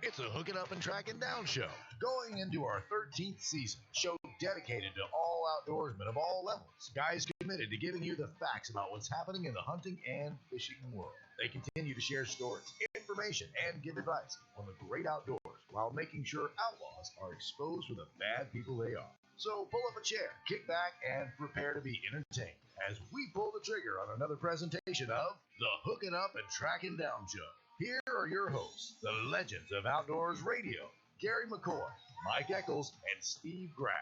It's a Hooking Up and Tracking Down show, going into our 13th season. Show dedicated to all outdoorsmen of all levels. Guys committed to giving you the facts about what's happening in the hunting and fishing world. They continue to share stories, information, and give advice on the great outdoors while making sure outlaws are exposed for the bad people they are. So pull up a chair, kick back, and prepare to be entertained as we pull the trigger on another presentation of the Hooking Up and Tracking Down show. Here are your hosts, the legends of outdoors radio, Gary McCoy, Mike Eccles, and Steve Graff.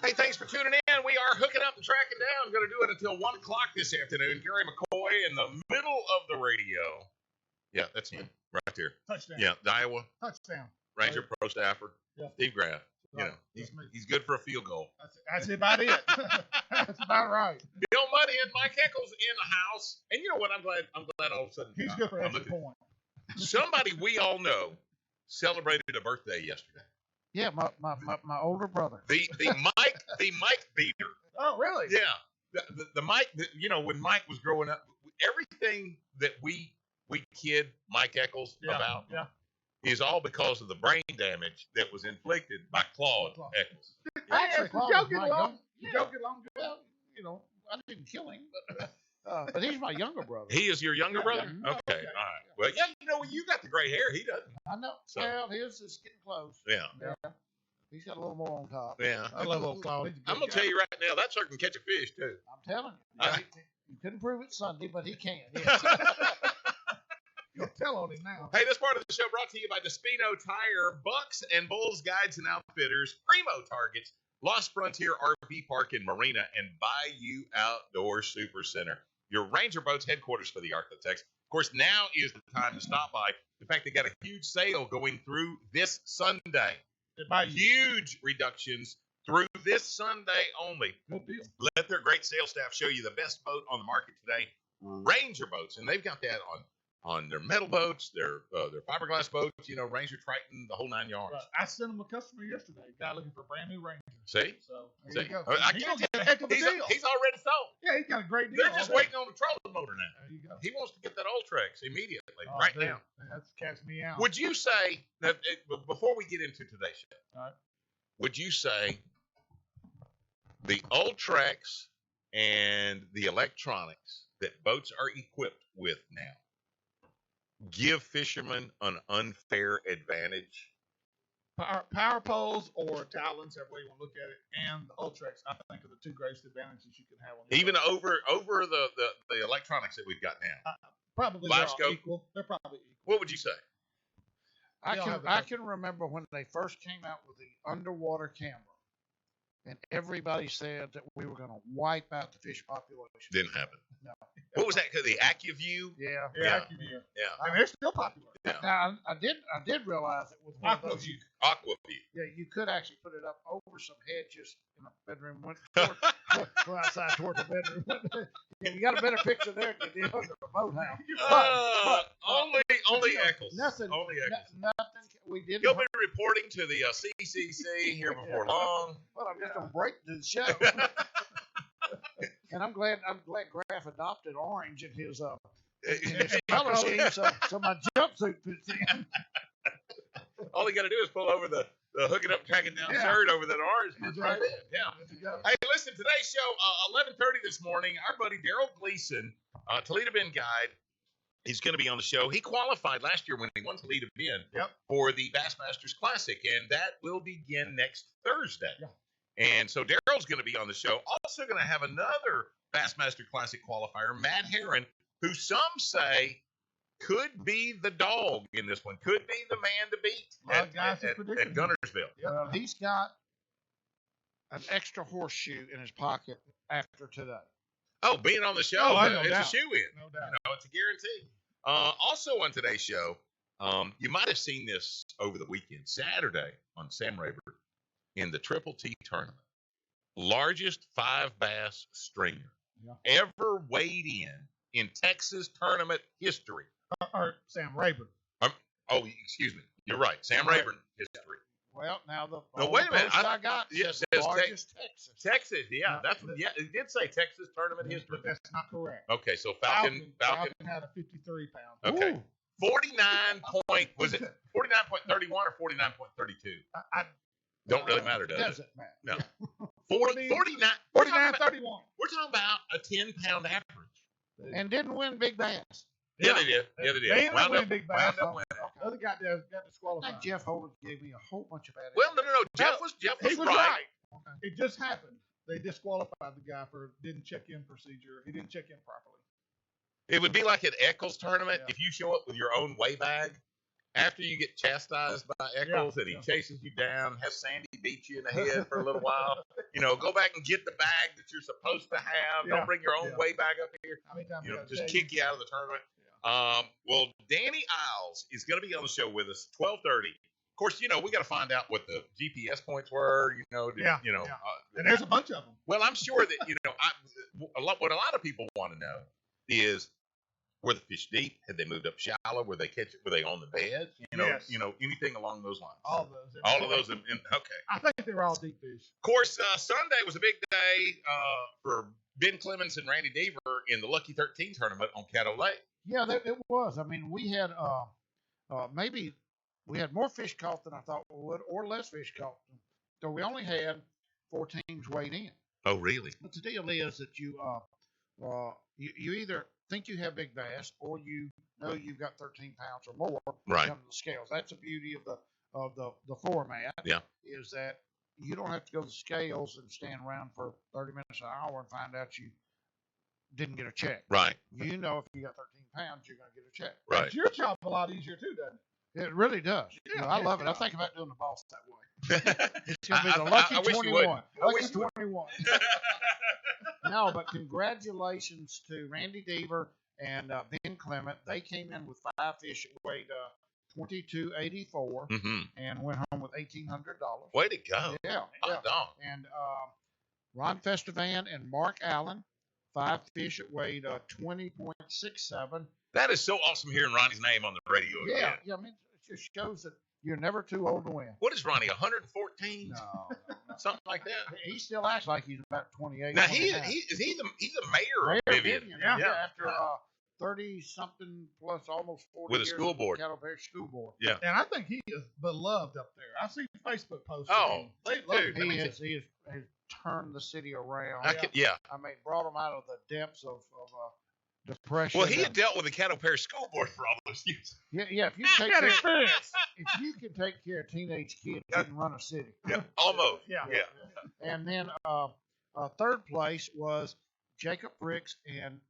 Hey, thanks for tuning in. We are hooking up and tracking down. Going to do it until 1 o'clock this afternoon. Gary McCoy in the middle of the radio. Yeah, that's me right there. Touchdown. Yeah, the Iowa Touchdown. Ranger Pro Staffer, Yeah. Steve Graff. You Right. know, he's good for a field goal. That's about it. That's about right. Bill Muddy and Mike Eccles in the house. And you know what? I'm glad all of a sudden. He's good for I'm extra looking- point. Somebody we all know celebrated a birthday yesterday. Yeah, my older brother. The Mike beater. Oh, really? Yeah, the Mike. When Mike was growing up, everything that we kid Mike Eccles about is all because of the brain damage that was inflicted by Claude Eccles. Hey, Claude you was joking my along? young- You joking along? Well, I didn't kill him, but he's my younger brother. He is your younger brother? Yeah. Okay, all right. Well, yeah, you got the gray hair. He doesn't. I know. So- Well, his is getting close. Yeah, He's got a little more on top. yeah. I love old Claude. He's a good I'm gonna guy. tell you right now, that sucker can catch a fish too. I'm telling you. Uh, You couldn't prove it Sunday, but he can. You'll tell on him now. Hey, this part of the show brought to you by Despino Tire, Bucks and Bulls Guides and Outfitters, Primo Targets, Lost Frontier RV Park and Marina, and Bayou Outdoor Super Center. Your Ranger Boats headquarters for the Architects. Of course, now is the time to stop by. In fact, they got a huge sale going through this Sunday. Huge reductions through this Sunday only. Good deal. Let their great sales staff show you the best boat on the market today, Ranger Boats, and they've got that on their metal boats, their fiberglass boats, Ranger, Triton, the whole 9 yards. Right. I sent him a customer yesterday. Guy looking for a brand new Ranger. See? So there See? you go. I He's can't gonna get a heck of a he's, deal. he's already sold. Yeah, he's got a great deal. They're just waiting on the trolling motor now. There you go. He wants to get that Ultrex immediately, Oh, right dude, now. That's catch me out. Would you say that before we get into today's show, All right. would you say the Ultrex and the electronics that boats are equipped with now give fishermen an unfair advantage? Power poles or Talons, however way you want to look at it, and the Ultrex, I think, are the two greatest advantages you can have on the Even boat. over the electronics that we've got now. Probably Live they're all scope? equal. They're probably equal. What would you say? I can remember when they first came out with the underwater camera, and everybody said that we were going to wipe out the fish population. Didn't happen. No. What was that? The AccuView? Yeah. Yeah. Yeah. Yeah. I mean, they're still popular. Now I did realize it with one of those. AquaView. You could actually put it up over some hedges in the bedroom, go outside toward the bedroom. You got a better picture there than you did under the boathouse. Only Eccles. Nothing. Only Eccles. Nothing. We didn't. You'll be reporting to the CCC here before long. Well, I'm just gonna break the show. And I'm glad Graff adopted orange in his color scheme, so my jumpsuit fits in. All you got to do is pull over the hooking up, tracking down shirt over that orange. That's right right. in. Yeah. Hey, listen, today's show, 11:30 this morning, our buddy Daryl Gleason, Toledo Bend guide, he's going to be on the show. He qualified last year when he won Toledo Bend for the Bassmasters Classic, and that will begin next Thursday. Yeah. And so Daryl's going to be on the show. Also going to have another Bassmaster Classic qualifier, Matt Herron, who some say could be the dog in this one, could be the man to beat at Gunnersville. Well, he's got an extra horseshoe in his pocket after today. Oh, being on the show, no it's doubt. a shoe-in. No doubt. It's a guarantee. Also on today's show, you might have seen this over the weekend, Saturday on Sam Rayburn in the Triple T tournament. Largest 5 bass stringer ever weighed in Texas tournament history. Or Sam Rayburn. Excuse me. You're right. Sam Rayburn history. Well, now No, wait a minute. I got Yes, says it says largest Texas. Texas, yeah. It did say Texas tournament history. But that's not correct. Okay, so Falcon Falcon. had a 53 pound. Okay. Ooh. Was it 49.31 or 49.32? Don't really matter, does it? Doesn't matter. No. Yeah. 49. 49-31. We're talking about a 10-pound average. And didn't win Big Bass. Yeah, they did. Yeah, they did. They ended up winning Big Bass. Wound up winning. The other guy got I disqualified. think Jeff Holden gave me a whole bunch of bad. Well, no. Jeff was He was right. right. Okay. It just happened. They disqualified the guy for didn't check in procedure. He didn't check in properly. It would be like at Eccles tournament. Yeah. If you show up with your own weigh bag, after you get chastised by Eccles and he chases you down, has Sandy beat you in the head for a little while, go back and get the bag that you're supposed to have. Yeah. Don't bring your own Yeah. weigh bag up here. How many times I gotta Just tell kick you out of the tournament. Well, Danny Isles is going to be on the show with us 12:30. Of course, we got to find out what the GPS points were. And there's a bunch of them. Well, I'm sure that what a lot of people want to know is, were the fish deep? Had they moved up shallow? Were they on the bed? Yes. Anything along those lines. All of those. All of those. Okay. I think they were all deep fish. Of course, Sunday was a big day for Ben Clemens and Randy Deaver in the Lucky 13 tournament on Caddo Lake. Yeah, it was. I mean, we had maybe we had more fish caught than I thought we would, or less fish caught. So we only had 4 teams weighed in. Oh, really? But the deal is that you either think you have big bass, or you know you've got 13 pounds or more Right. on the scales. That's the beauty of the format. Yeah. Is that you don't have to go to the scales and stand around for 30 minutes an hour and find out you didn't get a check. Right. You know, if you got 13 pounds, you're going to get a check. Right. Makes your job a lot easier too, doesn't it? It really does. Yeah, I love it. yeah. I think about doing the boss that way. It's going to be the I lucky wish you 21. wouldn't. I Lucky wish you 21. No, but congratulations to Randy Deaver and Ben Clement. They came in with 5 fish that weighed $22.84 Mm-hmm. and went home with $1,800. Way to go. Yeah, Hot yeah. dog. And Ron Festivan and Mark Allen, 5 fish that weighed 20.67. That is so awesome hearing Ronnie's name on the radio Yeah, again. yeah. I mean, it just shows that you're never too old to win. What is Ronnie, 114? No. Something like that? He still acts like he's about 28. Now, 29. he's the mayor of Mayor Vivian. Vivian, Yeah. after 30-something plus almost 40 With a years school with the board. Cattle Parish School Board. Yeah. And I think he is beloved up there. I've seen Facebook posts. Oh, of him. They love dude. him. He has turned the city around. Yeah. I mean, brought them out of the depths of depression. Well, he had dealt with the Caddo Parish School Board for all those years. Yeah. If you He's take got care, experience. if you can take care of teenage kids, you can run a city. Yeah. Almost. Yeah. Yeah. And then third place was Jacob Fricks and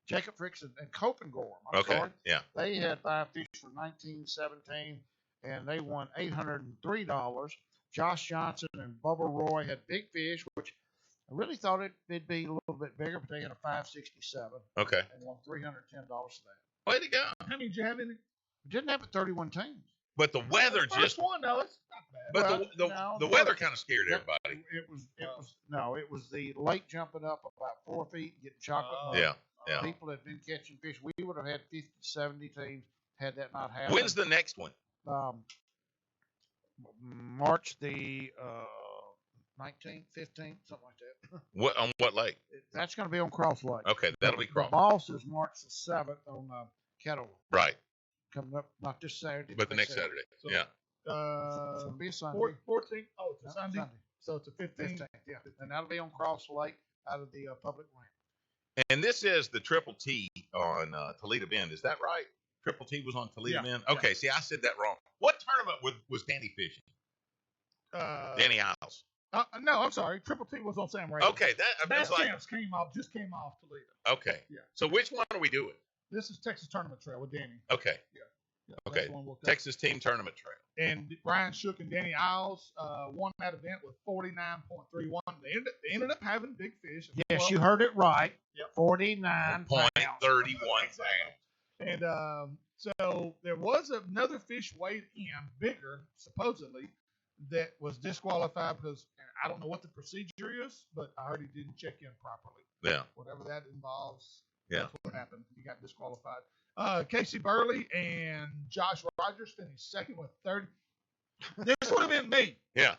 Jacob Fricks and Copengorm. I'm Okay. sorry. Yeah. They had 5 fish for $19.17, and they won $803. Josh Johnson and Bubba Roy had big fish, which I really thought it'd be a little bit bigger, but they had a 567 Okay. and won $310 for that. Way to go. How many did you have in it? We didn't have but 31 teams. But the weather First just. one, though. It's not bad. But Well, the no, weather kind of scared Yep. everybody. It was the lake jumping up about 4 feet, getting chocolate. Oh. mud. Yeah. Yeah. People had been catching fish. We would have had 50, 70 teams had that not happened. When's the next one? March the 19th, 15th, something like that. What on what lake? That's going to be on Cross Lake. Okay, that'll be The cross. boss is March the 7th on Kettle, Right, coming up not this Saturday, but the next Saturday. So- Yeah. It'll be a Sunday. 14th. Oh, it's a No, Sunday. So it's a 15th. 15th, yeah. And that'll be on Cross Lake out of the public land. And this is the Triple T on Toledo Bend. Is that right? Triple T was on Toledo Yeah, Bend. Okay, see, I said that wrong. What tournament was Danny fishing? Danny Isles. No, I'm sorry. Triple T was on Sam Ray. Okay, that Bass was like. Champs just came off Toledo. Okay. Yeah. So which one are we doing? This is Texas Tournament Trail with Danny. Okay. Yeah, Okay. that's the one we'll cover. Texas Team Tournament Trail. And Brian Shook and Danny Isles won that event with 49.31. They ended up having big fish. Yes, Well, you heard it right. Yep. 49 Point pounds. 31 pounds. And so there was another fish weighed in, bigger, supposedly, that was disqualified because I don't know what the procedure is, but I heard he didn't check in properly. Yeah. Whatever that involves, Yeah. that's what happened. He got disqualified. Casey Burley and Josh Rogers finished second with 30. This would have been me. Yeah.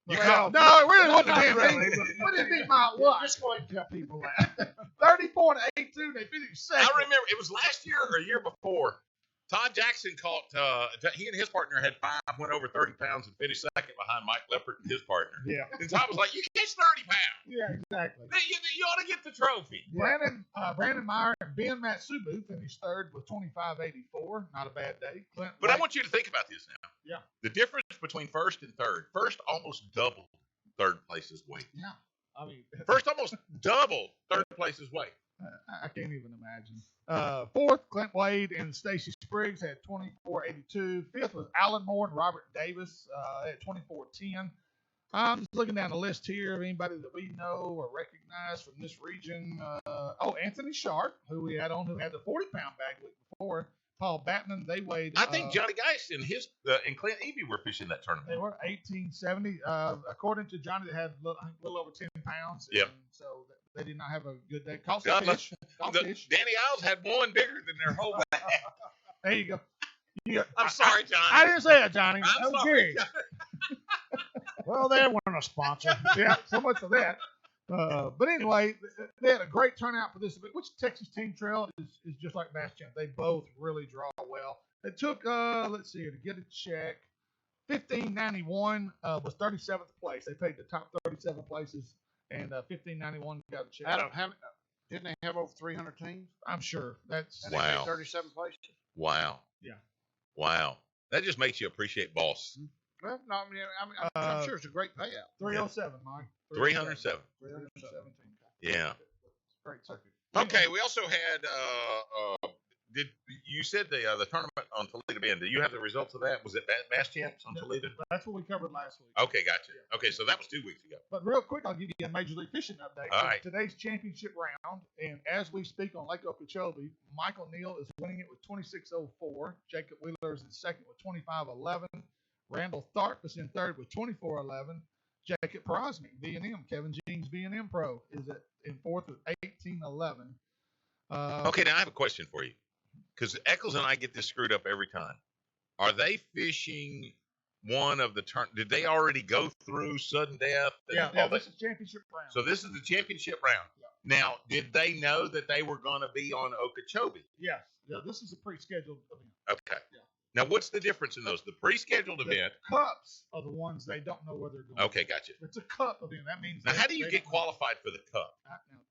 No, it really wouldn't have been me. Really, Would it be my what? Just go ahead and tell people that. 30.82. They finished second. I remember it was last year or a year before. Todd Jackson caught, he and his partner had 5, went over 30 pounds, and finished second behind Mike Leopard and his partner. Yeah. And Todd was like, you catch 30 pounds. Yeah, exactly. You ought to get the trophy. Brandon Meyer and Ben Matsubu finished third with 25.84. Not a bad day. But I want you to think about this now. Yeah. The difference between first and third. First almost doubled third place's weight. Yeah. I mean, First almost doubled third place's weight. I can't even imagine. Fourth, Clint Wade and Stacy Spriggs had 24.82. Fifth was Alan Moore and Robert Davis at 24.10. I'm just looking down the list here of anybody that we know or recognize from this region. Anthony Sharp, who we had on, who had the 40-pound bag week before. Paul Batman, they weighed. I think Johnny Geist and and Clint Eby were fishing that tournament. They were 1870. According to Johnny, they had a little over 10 pounds. Yep. So they did not have a good day. Caught some fish. Danny Isles had one bigger than their whole bag. There you go. I'm sorry, Johnny. I didn't say it, Johnny. I'm was sorry. Well, they weren't a sponsor. Yeah, so much for that. But anyway, they had a great turnout for this event, which Texas Team Trail is just like Bass Champ. They both really draw well. It took, let's see here, to get a check. 1591 was 37th place. They paid the top 37 places, and 1591 got a check. Didn't they have over 300 teams? I'm sure. That's And they Wow. paid 37 places. Wow. Yeah. Wow. That just makes you appreciate Boss. Well, no, I'm sure it's a great payout. 307, Mike. 307. 317. Yeah. Great circuit. Okay. We also had. Did you said the tournament on Toledo Bend? Do you have the results of that? Was it Bass Champs on Toledo? That's what we covered last week. Okay, gotcha. Okay, so that was 2 weeks ago. But real quick, I'll give you a Major League Fishing update. All right. Today's championship round, and as we speak on Lake Okeechobee, Michael Neal is winning it with 26.04. Jacob Wheeler is in second with 25.11. Randall Tharp is in third with 24.11. Jacob Prosnick, B&M, Kevin Jeans, B&M Pro, is in fourth with 18.11. Okay, now I have a question for you. Because Eccles and I get this screwed up every time. Are they fishing one of the Did they already go through sudden death? Yeah, this is championship round. So this is the championship round. Yeah. Now, did they know that they were going to be on Okeechobee? Yes. Yeah, this is a pre-scheduled event. Okay. Yeah. Now, what's the difference in those? The pre-scheduled event. Cups are the ones they don't know where they're going. Okay, gotcha. It's a cup event. That means. Now, how do you get qualified for the cup?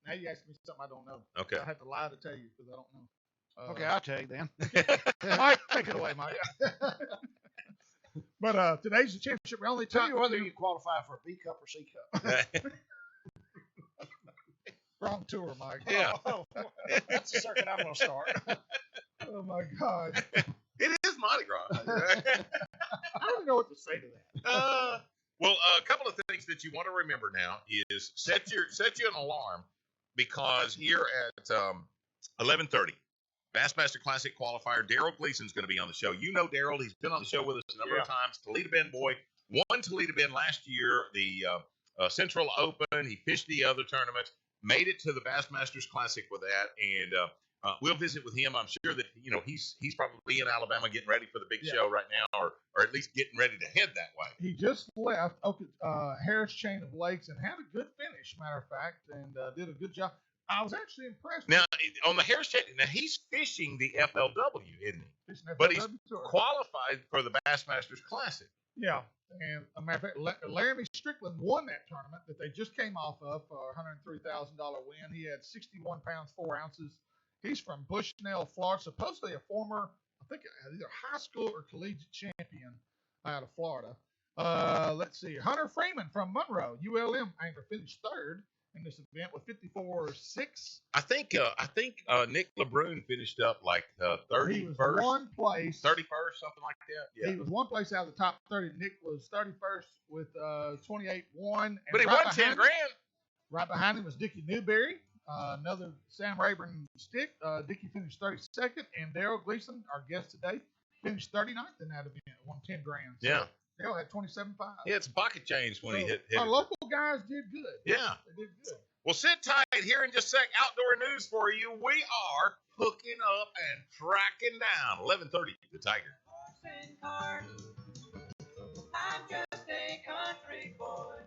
Now you ask me something I don't know. Okay. I have to lie to tell you because I don't know. Okay, I'll tell you then. Mike, take it away, Mike. But today's the championship. We only Tell you whether you qualify for a B cup or C cup. Wrong tour, Mike. Yeah. That's the circuit I'm going to start. Oh my God. It is Mardi Gras. I don't even know what to say to that. Well, a couple of things that you want to remember now is set you an alarm because here at 11:30, Bassmaster Classic qualifier Daryl Gleason's going to be on the show. You know Daryl; he's been on the show with us a number of times. Toledo Bend boy, won Toledo Bend last year, the Central Open. He fished the other tournaments, made it to the Bassmasters Classic with that, and we'll visit with him. I'm sure that he's probably in Alabama getting ready for the big show right now, or at least getting ready to head that way. He just left Harris Chain of Lakes and had a good finish, matter of fact, and did a good job. I was actually impressed. Now on the Harris Chain, now he's fishing the FLW, isn't he? But he's qualified for the Bassmasters Classic. Yeah, and a matter of fact, Laramie Strickland won that tournament that they just came off of for a $103,000 win. He had 61 pounds 4 ounces. He's from Bushnell, Florida. Supposedly a former, I think, either high school or collegiate champion out of Florida. Let's see. Hunter Freeman from Monroe, ULM angler, finished third in this event with 54.6. I think Nick LeBrun finished up like 31st. He was one place. 31st, something like that. Yeah. He was one place out of the top 30. Nick was 31st with 28.1. But he won 10 grand. Right behind him was Dickie Newberry. Another Sam Rayburn stick. Dickie finished 32nd, and Daryl Gleason, our guest today, finished 39th in that event, won 10 grand. So yeah. Daryl had 27.5. He had some pocket change when he hit our it. local guys did good. Yeah. They did good. Well, sit tight. Here in just a sec, outdoor news for you. We are hooking up and tracking down 11:30, the Tiger. I'm just a country boy.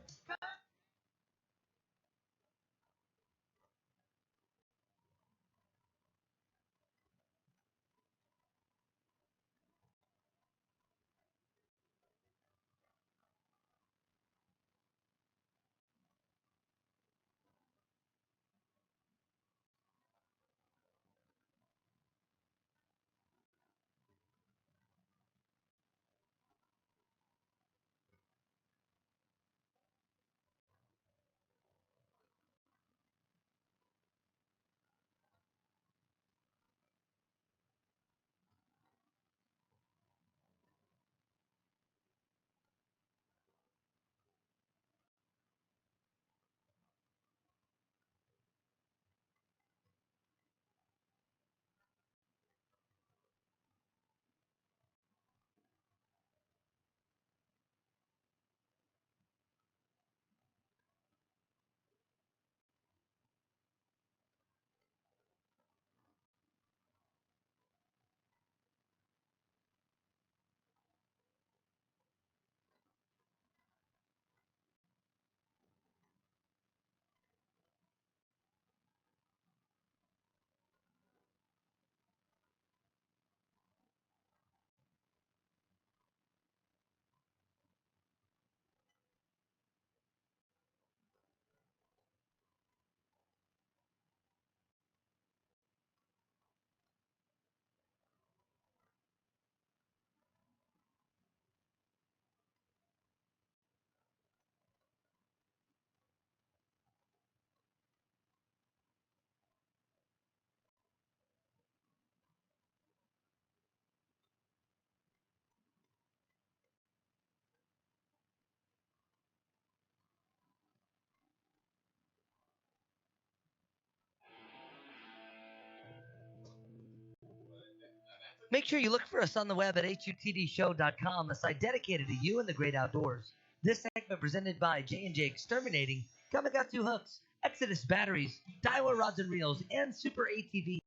Make sure you look for us on the web at HUTDshow.com, a site dedicated to you and the great outdoors. This segment presented by J&J Exterminating, Kamigatsu Hooks, Exodus Batteries, Daiwa Rods and Reels, and Super ATV.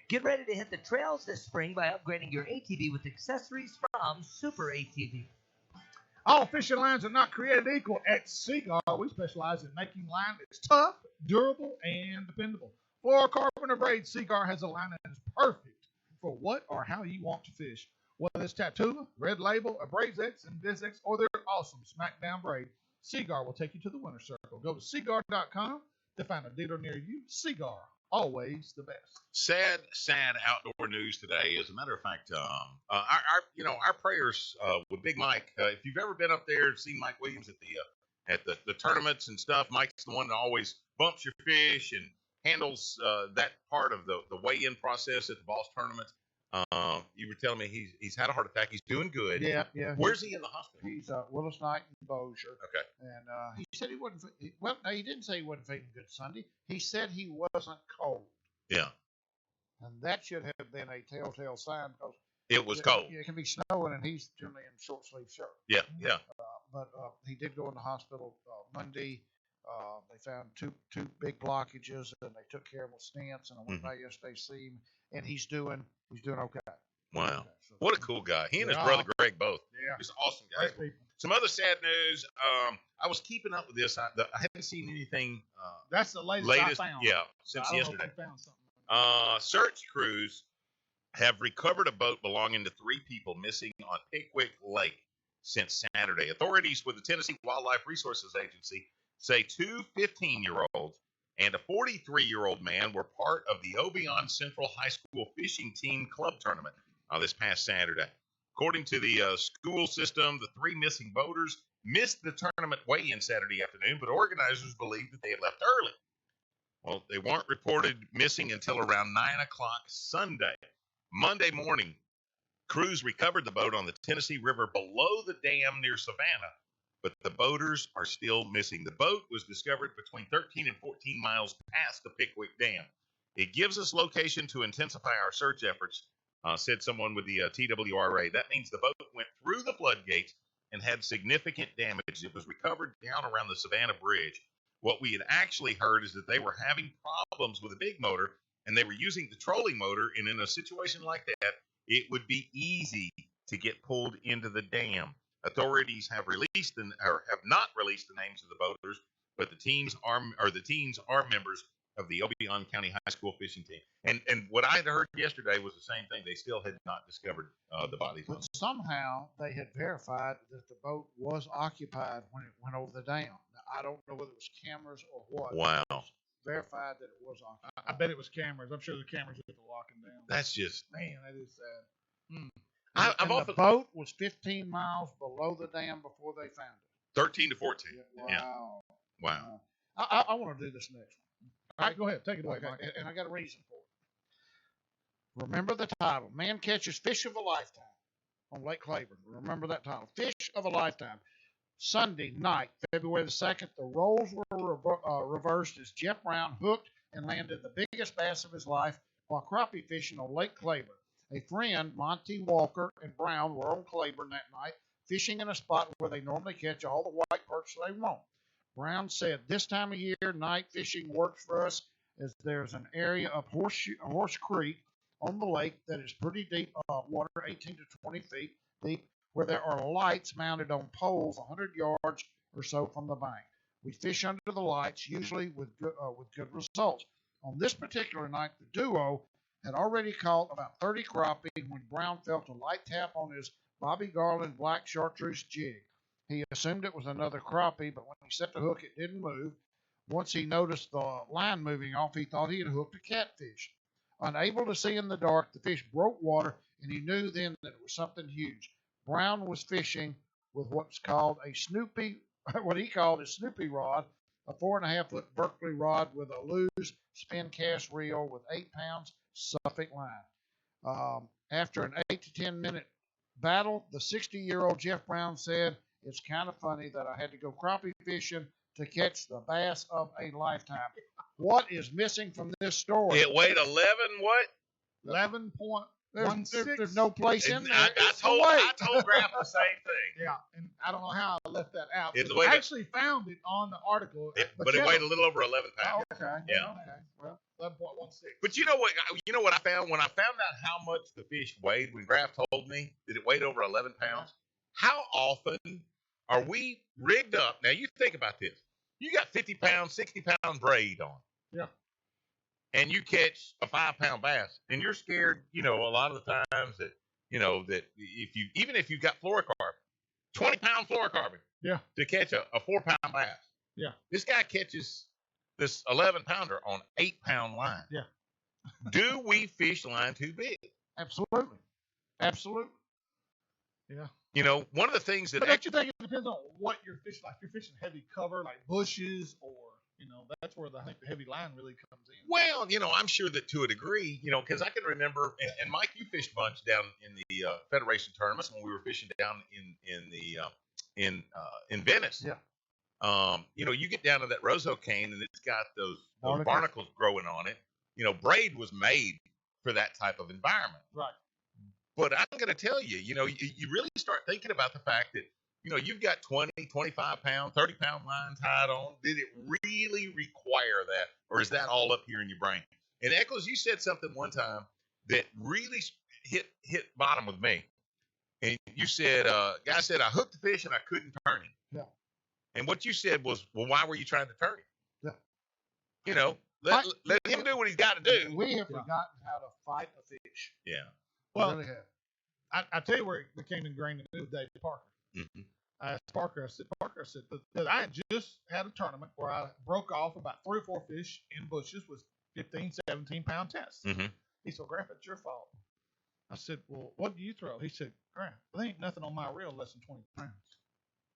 Get ready to hit the trails this spring by upgrading your ATV with accessories from Super ATV. All fishing lines are not created equal. At Seaguar, we specialize in making line that's tough, durable, and dependable. For Carpenter Braid, Seaguar has a line that is perfect for what or how you want to fish. Whether it's Tattoo, Red Label, a Braids X and Biz X, or their awesome Smackdown Braid, Seaguar will take you to the winner's circle. Go to seaguar.com to find a dealer near you. Seaguar, always the best. Sad outdoor news today. As a matter of fact, our prayers with Big Mike. If you've ever been up there and seen Mike Williams at the tournaments and stuff, Mike's the one that always bumps your fish and handles that part of the weigh-in process at the Boss tournament. You were telling me he's had a heart attack. He's doing good. Yeah. Where's he in the hospital? He's Willis Knight in Bossier. Okay. And he said he wasn't. Well, no, he didn't say he wasn't feeling good Sunday. He said he wasn't cold. Yeah. And that should have been a telltale sign because it was cold. It can be snowing, and he's generally in short sleeve shirt. Yeah. But he did go in the hospital Monday. They found two big blockages, and they took care of with stents. And I went by yesterday to see him, and he's doing okay. Wow. What a cool guy. He and his brother Greg both. Yeah. Just awesome guys. Some other sad news. I was keeping up with this. I haven't seen anything. That's the latest I found. Yeah, since yesterday. Found something. Search crews have recovered a boat belonging to 3 people missing on Pickwick Lake since Saturday. Authorities with the Tennessee Wildlife Resources Agency say 2 15-year-olds and a 43-year-old man were part of the Obion Central High School fishing team club tournament this past Saturday. According to the school system, the 3 missing boaters missed the tournament weigh-in Saturday afternoon, but organizers believed that they had left early. Well, they weren't reported missing until around 9 o'clock Sunday. Monday morning, crews recovered the boat on the Tennessee River below the dam near Savannah, but the boaters are still missing. The boat was discovered between 13 and 14 miles past the Pickwick Dam. It gives us location to intensify our search efforts, said someone with the TWRA. That means the boat went through the floodgates and had significant damage. It was recovered down around the Savannah Bridge. What we had actually heard is that they were having problems with a big motor, and they were using the trolling motor, and in a situation like that, it would be easy to get pulled into the dam. Authorities have have not released the names of the boaters, but the teens are members of the Obion County High School fishing team. And what I had heard yesterday was the same thing. They still had not discovered the bodies. But somehow they had verified that the boat was occupied when it went over the dam. Now, I don't know whether it was cameras or what. Wow. It was verified that it was occupied. I bet it was cameras. I'm sure the cameras were locking down. That's just, Man, that is sad. The boat was 15 miles below the dam before they found it. 13 to 14. Yeah. Wow. I want to do this next one. All right, go ahead. Take it away, Okay, Mike. and I got a reason for it. Remember the title. Man catches fish of a lifetime on Lake Claiborne. Remember that title. Fish of a lifetime. Sunday night, February the 2nd, the roles were reversed as Jeff Brown hooked and landed the biggest bass of his life while crappie fishing on Lake Claiborne. A friend, Monty Walker, and Brown were on Claiborne that night, fishing in a spot where they normally catch all the white perch they want. Brown said, "This time of year, night fishing works for us as there's an area of Horse Creek on the lake that is pretty deep water, 18 to 20 feet deep, where there are lights mounted on poles 100 yards or so from the bank. We fish under the lights, usually with good results. On this particular night, the duo had already caught about 30 crappie when Brown felt a light tap on his Bobby Garland black chartreuse jig. He assumed it was another crappie, but when he set the hook, it didn't move. Once he noticed the line moving off, he thought he had hooked a catfish. Unable to see in the dark, the fish broke water, and he knew then that it was something huge. Brown was fishing with what he called a Snoopy rod, a 4.5-foot Berkeley rod with a loose spin cast reel with 8 pounds Suffolk line. After an 8 to 10 minute battle, the 60-year-old Jeff Brown said, "It's kind of funny that I had to go crappie fishing to catch the bass of a lifetime." What is missing from this story? It weighed 11 what? 11.5 There's no place in And there. I It's the weight. I told Graf the same thing. Yeah, and I don't know how I left that out. It's but the way I that- actually found it on the article. But it weighed a little over 11 pounds. Oh, okay. Yeah. Okay. Well, 11.16. But you know what? You know what I found when I found out how much the fish weighed. When Graf told me that it weighed over 11 pounds. How often are we rigged up? Now you think about this. You got 50 pound, 60 pound braid on. Yeah. And you catch a 5 pound bass, and you're scared. You know, a lot of the times that that if you got fluorocarbon, 20 pound fluorocarbon. Yeah. To catch a 4 pound bass. Yeah. This guy catches this 11 pounder on 8 pound line. Yeah. Do we fish line too big? absolutely. Absolutely. Yeah. You know, one of the things that But don't you think it depends on what you're fishing? Like, if you're fishing heavy cover, like bushes, or that's where I think the heavy line really comes in. well, I'm sure that to a degree, because I can remember, and Mike, you fished a bunch down in the Federation tournaments when we were fishing down in Venice. Yeah. You get down to that roseau cane and it's got those Barnacles. barnacles growing on it. Braid was made for that type of environment. Right. But I'm going to tell you, you really start thinking about the fact that, you've got 20, 25 pound, 30 pound line tied on. Did it really require that? Or is that all up here in your brain? And Eccles, you said something one time that really hit bottom with me. And you said, guy said, I hooked the fish and I couldn't turn him. Yeah. And what you said was, well, why were you trying to turn him? Yeah. Let him do what he's got to do. We have forgotten how to fight a fish. Yeah. We Well, really have. I tell you where it became ingrained in with Dave Parker. Mm-hmm. I asked Parker, I said, that I had just had a tournament where I broke off about 3 or 4 fish in bushes with 15, 17 pound tests. Mm-hmm. He said, Graf, it's your fault. I said, well, what do you throw? He said, Graf, there ain't nothing on my reel less than 20 pounds.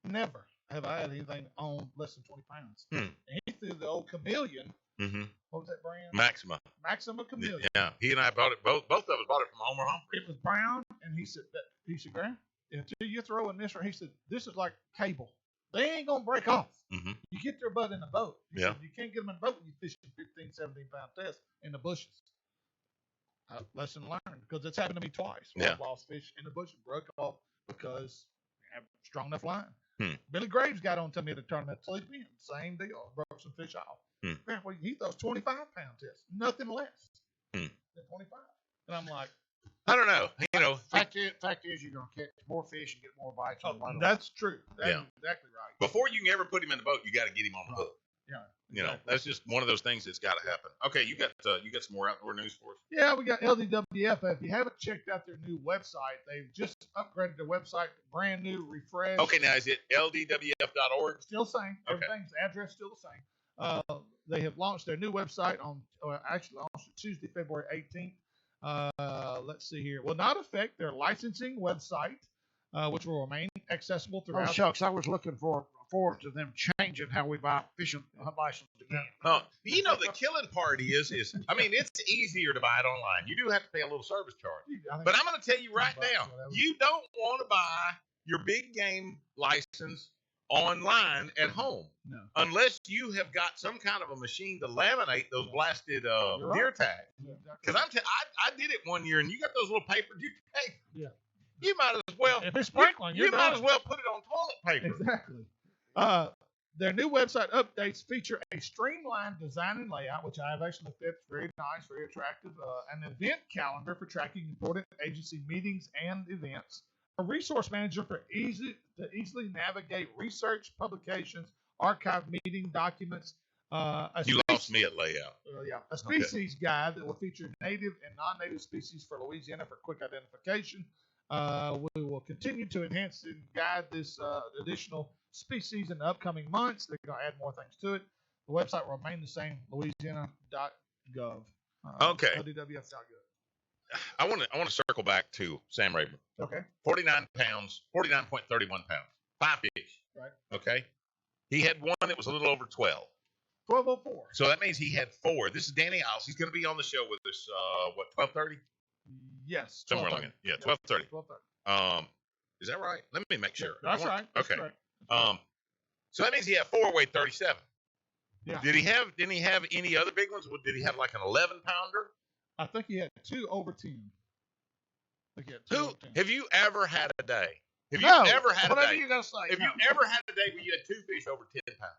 Never have I had anything on less than 20 pounds. Hmm. And he threw the old Chameleon. Mm-hmm. What was that brand? Maxima. Maxima Chameleon. Yeah. He and I bought it. Both of us bought it from Homer Humphrey. It was brown, and he said, Graf, until you're throwing this, he said, this is like cable. They ain't going to break off. Mm-hmm. You get their butt in the boat. He Yeah. said, you can't get them in the boat when you're fishing 15, 17 pound tests in the bushes. Lesson learned, because it's happened to me twice. Yeah. I lost fish in the bush and broke off because I have strong enough line. Hmm. Billy Graves got on to me at a tournament at Sleepy, same deal. Broke some fish off. Hmm. Man, well, he throws 25 pound tests, nothing less Hmm. than 25. And I'm like, I don't know. Fact is, you're going to catch more fish and get more bites on one. that's true. That's Yeah. exactly right. Before you can ever put him in the boat, you got to get him on the hook. Yeah. Exactly. That's just one of those things that's got to happen. Okay, you got some more outdoor news for us? Yeah, we got LDWF. If you haven't checked out their new website, they've just upgraded their website, brand new, refresh. Okay, now is it ldwf.org? Still the same. Okay. Everything's address still the same. They have launched their new website actually launched Tuesday, February 18th. Let's see here. Will not affect their licensing website, which will remain accessible Oh, throughout. shucks. I was looking forward to them changing how we buy fishing license again. The killing part is I mean, it's easier to buy it online. You do have to pay a little service charge. I think But I'm going to tell you right $10, now, whatever. you don't want to buy your big game license online at home no. unless you have got some kind of a machine to laminate those blasted You're deer right. tags. Because I did it one year, and you got those little papers. Yeah. You might as well. If it's sprinkling, You you're might done. as well put it on toilet paper. Exactly. Their new website updates feature a streamlined design and layout, which I have actually looked at. It's very nice, very attractive. An event calendar for tracking important agency meetings and events. A resource manager for easily navigate research, publications, archive meeting documents. You lost me at layout. A species guide that will feature native and non-native species for Louisiana for quick identification. We will continue to enhance and guide this additional species in the upcoming months. They're going to add more things to it. The website will remain the same, louisiana.gov. Okay. LDWF.gov. I want to circle back to Sam Rayburn. Okay. 49 pounds, 49.31 pounds, 5 fish. Right. Okay. He had one that was a little over 12. 1204. So that means he had 4. This is Danny Isles. He's going to be on the show with us, 12:30? Yes. Somewhere along it. Yeah, 12:30. 12:30. Is that right? Let me make sure. That's right. That's Okay. right. So that means he had 4 weighed 37. Yeah. Didn't he have any other big ones? Did he have like an 11 pounder? I think he had 2 over 10. Look at Who 2 have you ever had a day? Have you No, ever had a whatever day? you gotta say. Have no. you ever had a day where you had 2 fish over 10 pounds?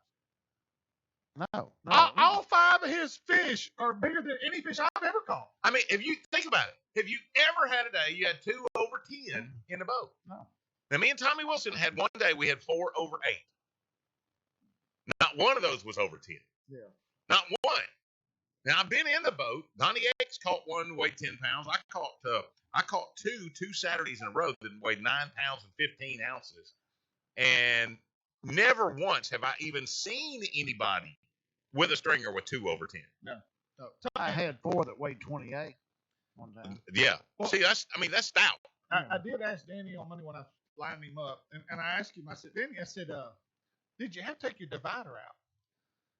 No. all 5 of his fish are bigger than any fish I've ever caught. I mean, if you think about it, have you ever had a day you had 2 over 10 in the boat? No. Now, me and Tommy Wilson had one day we had 4 over 8. Not one of those was over 10. Yeah. Not one. Now, I've been in the boat. Donnie X caught one weighed 10 pounds. I caught two Saturdays in a row that weighed 9 pounds and 15 ounces. And never once have I even seen anybody with a stringer with 2 over 10. No. I had 4 that weighed 28 one time. Yeah. Well- See, that's stout. I did ask Danny on Monday when I lined him up, and I asked him, I said, Danny, I said, did you have to take your divider out?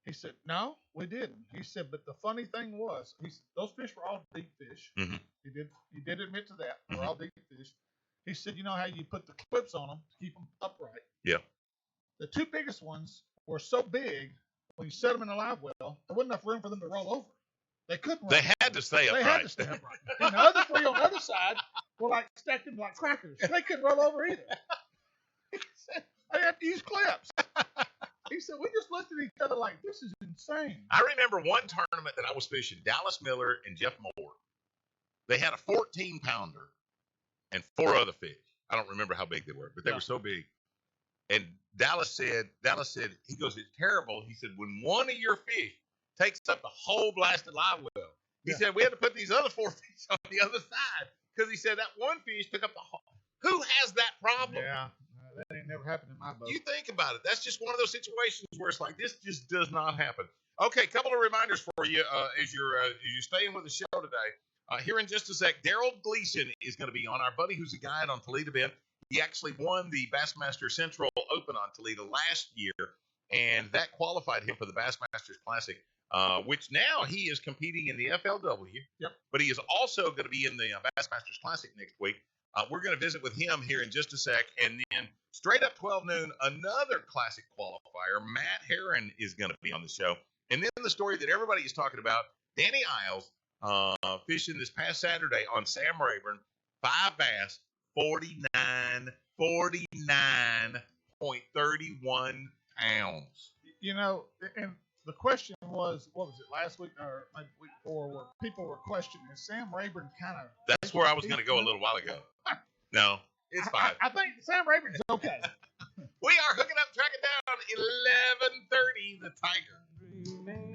He said, no, we didn't. He said, but the funny thing was, those fish were all deep fish. Mhm. He did admit to that. They're Mhm. all deep fish. He said, you know how you put the clips on them to keep them upright? Yeah. The 2 biggest ones were so big, when you set them in a live well, there wasn't enough room for them to roll over. They couldn't roll They over. had to stay They upright. had to stay upright. And the other 3 on the other side were like stacked them like crackers. They couldn't roll over either. He said, I had to use clips. He said, we just looked at each other like, this is insane. I remember one tournament that I was fishing, Dallas Miller and Jeff Moore. They had a 14-pounder and 4 other fish. I don't remember how big they were, but they were so big. And Dallas said, he goes, it's terrible. He said, when one of your fish takes up the whole blasted live well, he said, we had to put these other 4 fish on the other side because he said that one fish took up the whole. Who has that problem? Yeah, that ain't never happened in my boat. You think about it. That's just one of those situations where it's like, this just does not happen. Okay, a couple of reminders for you as you're staying with the show today. Here in just a sec, Daryl Gleason is going to be on. Our buddy who's a guide on Toledo Bend. He actually won the Bassmaster Central Open on Toledo last year, and that qualified him for the Bassmasters Classic, which now he is competing in the FLW. Yep. But he is also going to be in the Bassmasters Classic next week. We're going to visit with him here in just a sec. And then straight up 12 noon, another classic qualifier, Matt Herron, is going to be on the show. And then the story that everybody is talking about, Danny Isles fishing this past Saturday on Sam Rayburn, 5 bass, 49.31 pounds. You know, and the question was, what was it, last week or maybe the week before, where people were questioning, is Sam Rayburn kind of... That's where I was going to go a little while ago. No, it's fine. I think Sam Rayburn's okay. We are hooking up, tracking down 11:30, the Tiger. Dreaming,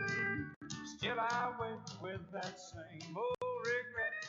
still I wait with that same old regret.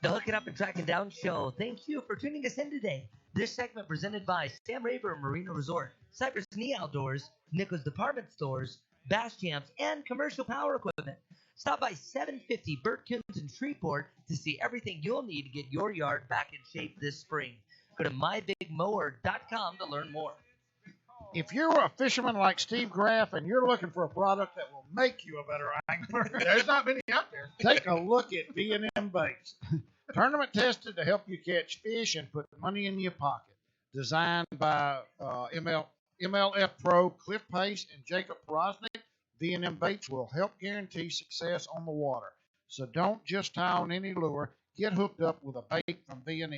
The Hooking Up and Tracking Down show. Thank you for tuning us in today. This segment presented by Sam Rayburn Marina Resort, Cypress Knee Outdoors, Nichols Department Stores, Bass Champs, and Commercial Power Equipment. Stop by 750 Burtkins in Shreveport to see everything you'll need to get your yard back in shape this spring. Go to mybigmower.com to learn more. If you're a fisherman like Steve Graff and you're looking for a product that will make you a better angler, There's not many out there. take a look at V&M Baits. Tournament tested to help you catch fish and put money in your pocket. Designed by MLF Pro Cliff Pace and Jacob Porosnik, V&M Baits will help guarantee success on the water. So don't just tie on any lure. Get hooked up with a bait from V&M.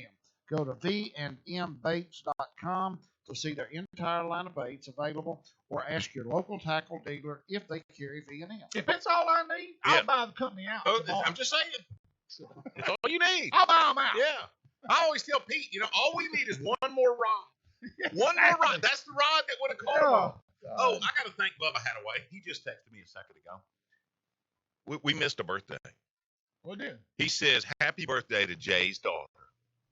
Go to vandmbaits.com to see their entire line of baits available, or ask your local tackle dealer if they carry V&M. If that's all I need, Yeah. I'll buy the company out. Oh, tomorrow. I'm just saying. That's all you need. I'll buy them out. Yeah. I always tell Pete, all we need is one more rod. One more rod. That's the rod that would have caught him off. Oh, I got to thank Bubba Hadaway. He just texted me a second ago. We missed a birthday. What did? He says, happy birthday to Jay's daughter.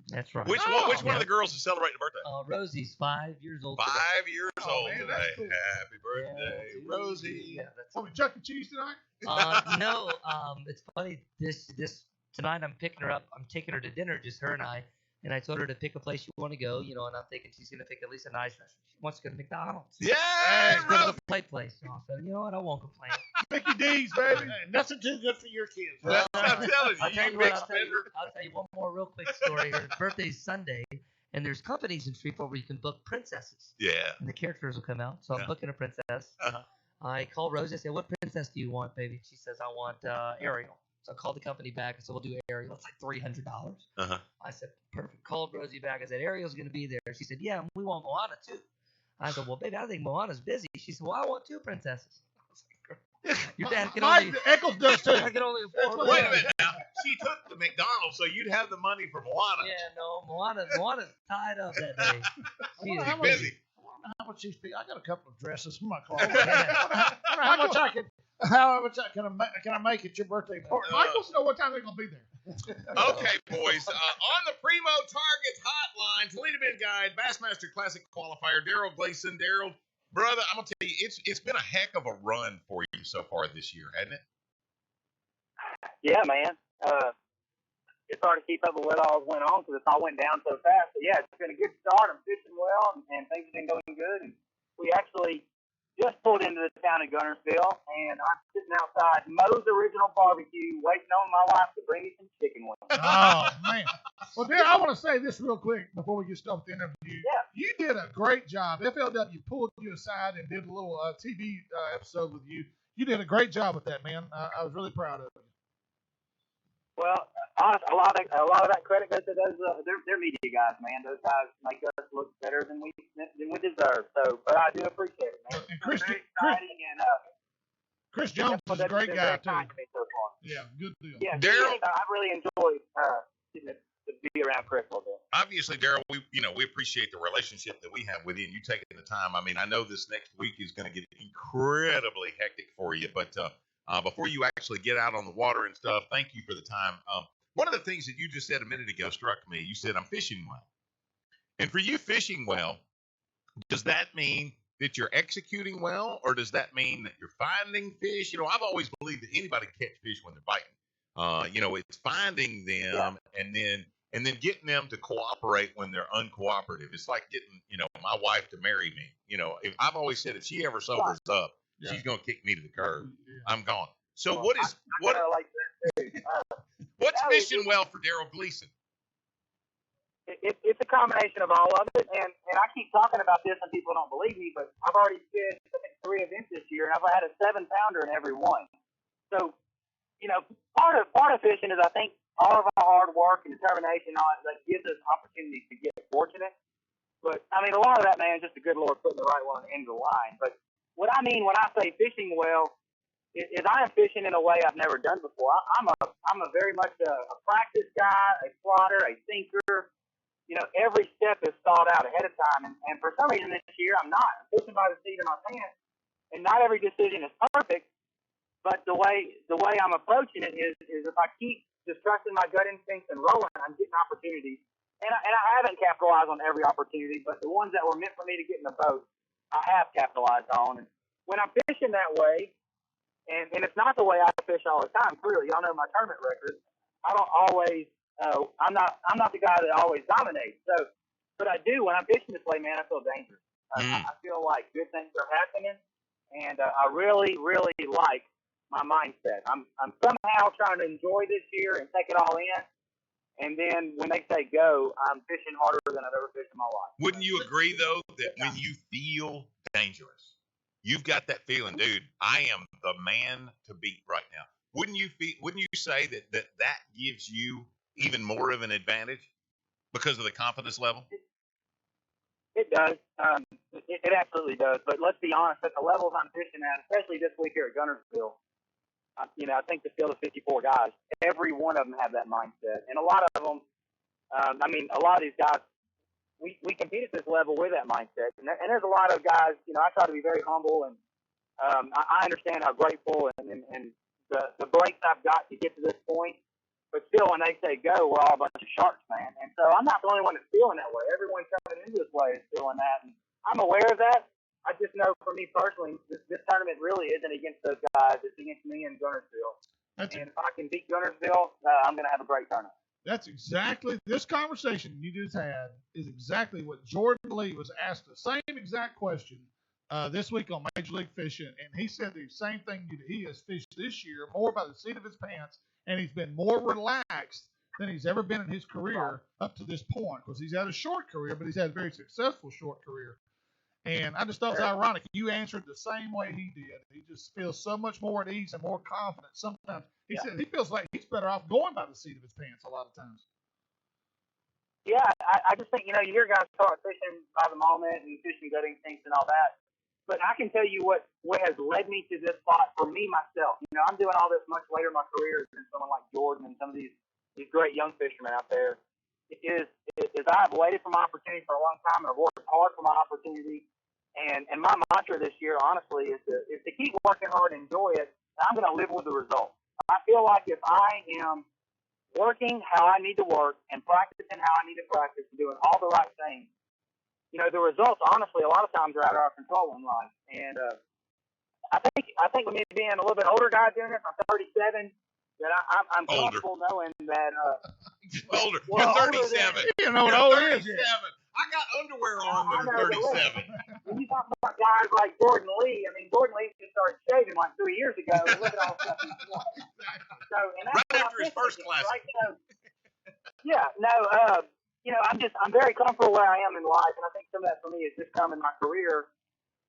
That's right. Which one of the girls is celebrating a birthday? Rosie's 5 years old. 5 years old man, today. that's cool. Happy birthday, Rosie. Yeah, that's What, Chuck E. Cheese tonight? no. It's funny. This tonight I'm picking her up. I'm taking her to dinner, just her and I. And I told her to pick a place you want to go, and I'm thinking she's gonna pick at least a nice restaurant. She wants to go to McDonald's. Yeah, Let's go to Rosie. the plate place. So I said, you know what? I won't complain. Mickey D's, baby. Nothing too good for your kids. That's what I'm telling I'll you. tell You you big what. spender. I'll tell you one more real quick story. Her birthday's Sunday, and there's companies in Shreveport where you can book princesses, Yeah. and the characters will come out. So I'm Yeah. booking a princess. Uh-huh. I called Rosie. I said, "What princess do you want, baby?" She says, "I want Ariel." So I called the company back. I said, "We'll do Ariel. It's like $300." Uh-huh. I said, "Perfect." Called Rosie back. I said, "Ariel's going to be there." She said, "Yeah, we want Moana too." I said, "Well, baby, I think Moana's busy." She said, "Well, I want 2 princesses." I was like, "Girl, your dad can only, Mike Eccles does too. I can only afford Wait a one." minute now. She took the McDonald's, so you'd have the money for Moana. Yeah, no, Moana's tied up that day. She is How much- busy. I wonder how much these people. I got a couple of dresses in my closet. Yeah. How much I can? How much can I make at your birthday party? Mike wants to know what time they're gonna be there. Okay, boys. On the Primo Targets hotline, Toledo Bend Guide, Bassmaster Classic qualifier, Daryl Gleason. Daryl, brother, I'm gonna tell you, it's been a heck of a run for you so far this year, hasn't it? Yeah, man. It's hard to keep up with what all went on because it all went down so fast. But yeah, it's been a good start. I'm fishing well, and things have been going good. And we actually just pulled into the town of Gunnersville, and I'm sitting outside Moe's Original Barbecue, waiting on my wife to bring me some chicken wings. Oh man. Well, Darren, I want to say this real quick before we get started with the interview. Yeah. You did a great job. FLW pulled you aside and did a little TV episode with you. You did a great job with that, man. I was really proud of you. Well, honestly, a lot of that credit goes to those they're media guys, man. Those guys make us look better than we deserve. So, but I do appreciate it, man. And Chris, Very Chris, exciting, and Chris Jones is a great guy too. kind to me so far. Yeah, good deal. Yeah, Daryl- I really enjoyed to be around Chris a little bit. Obviously, Daryl, we appreciate the relationship that we have with you, and you taking the time. I mean, I know this next week is going to get incredibly hectic for you, but before you actually get out on the water and stuff, thank you for the time. One of the things that you just said a minute ago struck me. You said, "I'm fishing well," and for you fishing well, does that mean that you're executing well, or does that mean that you're finding fish? I've always believed that anybody can catch fish when they're biting. It's finding them and then getting them to cooperate when they're uncooperative. It's like getting, my wife to marry me. I've always said if she ever sobers up, she's gonna kick me to the curb. I'm gone. So Well, what is I what? kinda like that too. What's that was fishing well for Daryl Gleason? It's a combination of all of it, and I keep talking about this and people don't believe me, but I've already fished I think 3 events this year, and I've had a 7-pounder in every one. So, part of fishing is I think all of our hard work and determination on it that gives us opportunities to get fortunate. But I mean, a lot of that, man, is just the good Lord putting the right one into the line. But what I mean when I say fishing well is I am fishing in a way I've never done before. I'm a very much a practice guy, a plotter, a thinker. Every step is thought out ahead of time. And for some reason this year, I'm not. I'm fishing by the seat of my pants. And not every decision is perfect. But the way I'm approaching it is if I keep just trusting my gut instincts and rolling, I'm getting opportunities. And I haven't capitalized on every opportunity, but the ones that were meant for me to get in the boat, I have capitalized on. And when I'm fishing that way, and it's not the way I fish all the time, clearly, y'all know my tournament record. I don't always, I'm not the guy that always dominates. So, but I do when I'm fishing this way, man. I feel dangerous. I feel like good things are happening, and I really, really like my mindset. I'm somehow trying to enjoy this year and take it all in. And then when they say go, I'm fishing harder than I've ever fished in my life. Wouldn't you agree though that when you feel dangerous, you've got that feeling, dude, I am the man to beat right now. Wouldn't you say that gives you even more of an advantage because of the confidence level? It does. It absolutely does. But let's be honest, at the levels I'm fishing at, especially this week here at Gunnersville, I think the field of 54 guys, every one of them have that mindset. And a lot of them, a lot of these guys, we compete at this level with that mindset. And there's a lot of guys, I try to be very humble, and I understand how grateful and the breaks I've got to get to this point. But still, when they say go, we're all a bunch of sharks, man. And so I'm not the only one that's feeling that way. Everyone coming into this way is feeling that. And I'm aware of that. I just know for me personally, this tournament really isn't against those guys. It's against me and Gunnersville. If I can beat Gunnersville, I'm going to have a great tournament. That's exactly, this conversation you just had is exactly what Jordan Lee was asked the same exact question this week on Major League Fishing, and he said the same thing. He has fished this year more by the seat of his pants, and he's been more relaxed than he's ever been in his career up to this point, because he's had a short career, but he's had a very successful short career. And I just thought it was ironic. You answered the same way he did. He just feels so much more at ease and more confident. Sometimes he said he feels like he's better off going by the seat of his pants a lot of times. Yeah, I just think, you hear guys start fishing by the moment and fishing gut instincts and all that. But I can tell you what has led me to this spot for me myself. I'm doing all this much later in my career than someone like Jordan and some of these great young fishermen out there. Is I've waited for my opportunity for a long time, and I've worked hard for my opportunity. And my mantra this year, honestly, is to keep working hard and enjoy it. I'm going to live with the results. I feel like if I am working how I need to work and practicing how I need to practice and doing all the right things, the results, honestly, a lot of times are out of our control in life. And I think with me being a little bit older guy doing it, I'm 37, that I'm comfortable knowing that. Older. Well, You're 37. You know what You're old 37. is. I got underwear on when I'm 37. When you talk about guys like Jordan Lee, Jordan Lee just started shaving like 3 years ago. And look at all the stuff he's doing. So, and that's Right after his first class. right? I'm very comfortable where I am in life, and I think some of that for me has just come in my career.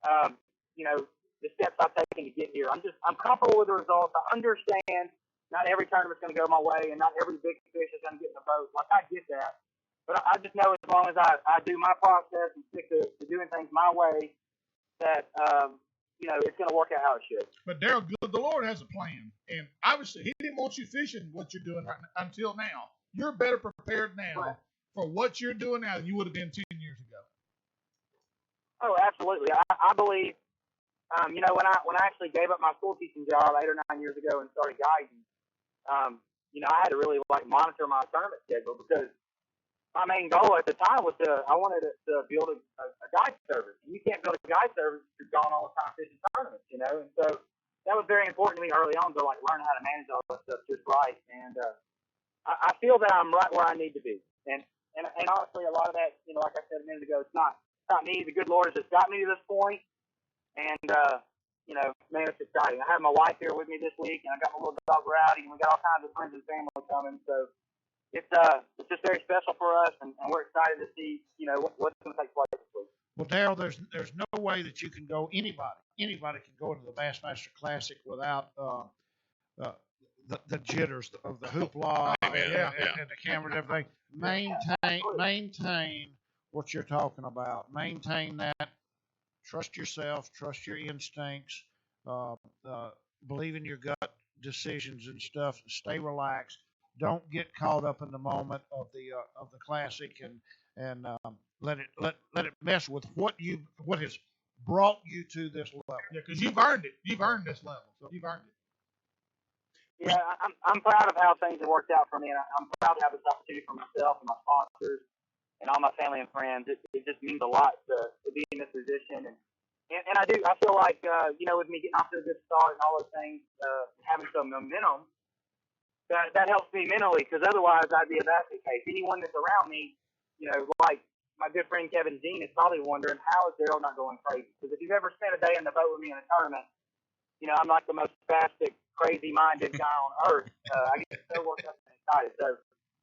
The steps I've taken to get here. I'm comfortable with the results. I understand not every tournament's going to go my way, and not every big fish is going to get in the boat. Like, I get that. But I just know as long as I do my process and stick to doing things my way, that, it's going to work out how it should. But Daryl, the Lord has a plan. And obviously, he didn't want you fishing what you're doing right now, until now. You're better prepared now for what you're doing now than you would have been 10 years ago. Oh, absolutely. I believe, when I actually gave up my school teaching job 8 or 9 years ago and started guiding, I had to really monitor my tournament schedule, because my main goal at the time was I wanted to build a guide service. And you can't build a guide service if you're gone all the time fishing tournaments, And so that was very important to me early on to learn how to manage all that stuff just right. And I feel that I'm right where I need to be. And honestly, a lot of that, like I said a minute ago, it's not me. The good Lord has just got me to this point. And man, it's exciting. I have my wife here with me this week, and I got my little dog Rowdy, and we got all kinds of friends and family coming. So it's just very special for us, and we're excited to see, what's going to take place this week. Well, Daryl, there's no way that you can go. Anybody can go into the Bassmaster Classic without the jitters of the hoopla and the camera and everything. Maintain what you're talking about. Maintain that. Trust yourself. Trust your instincts. Believe in your gut decisions and stuff. Stay relaxed. Don't get caught up in the moment of the classic and let it mess with what has brought you to this level. Yeah, because you've earned it. You've earned this level. So you've earned it. Yeah, I'm proud of how things have worked out for me, and I'm proud to have this opportunity for myself and my sponsors and all my family and friends. It just means a lot to be in this position, and I feel like with me getting off to a good start and all those things, having some momentum, that helps me mentally, because otherwise I'd be a basket case. Anyone that's around me, like my good friend Kevin Dean is probably wondering, how is Daryl not going crazy? Because if you've ever spent a day in the boat with me in a tournament, I'm like the most spastic, crazy-minded guy on earth. I get so worked up and excited. So,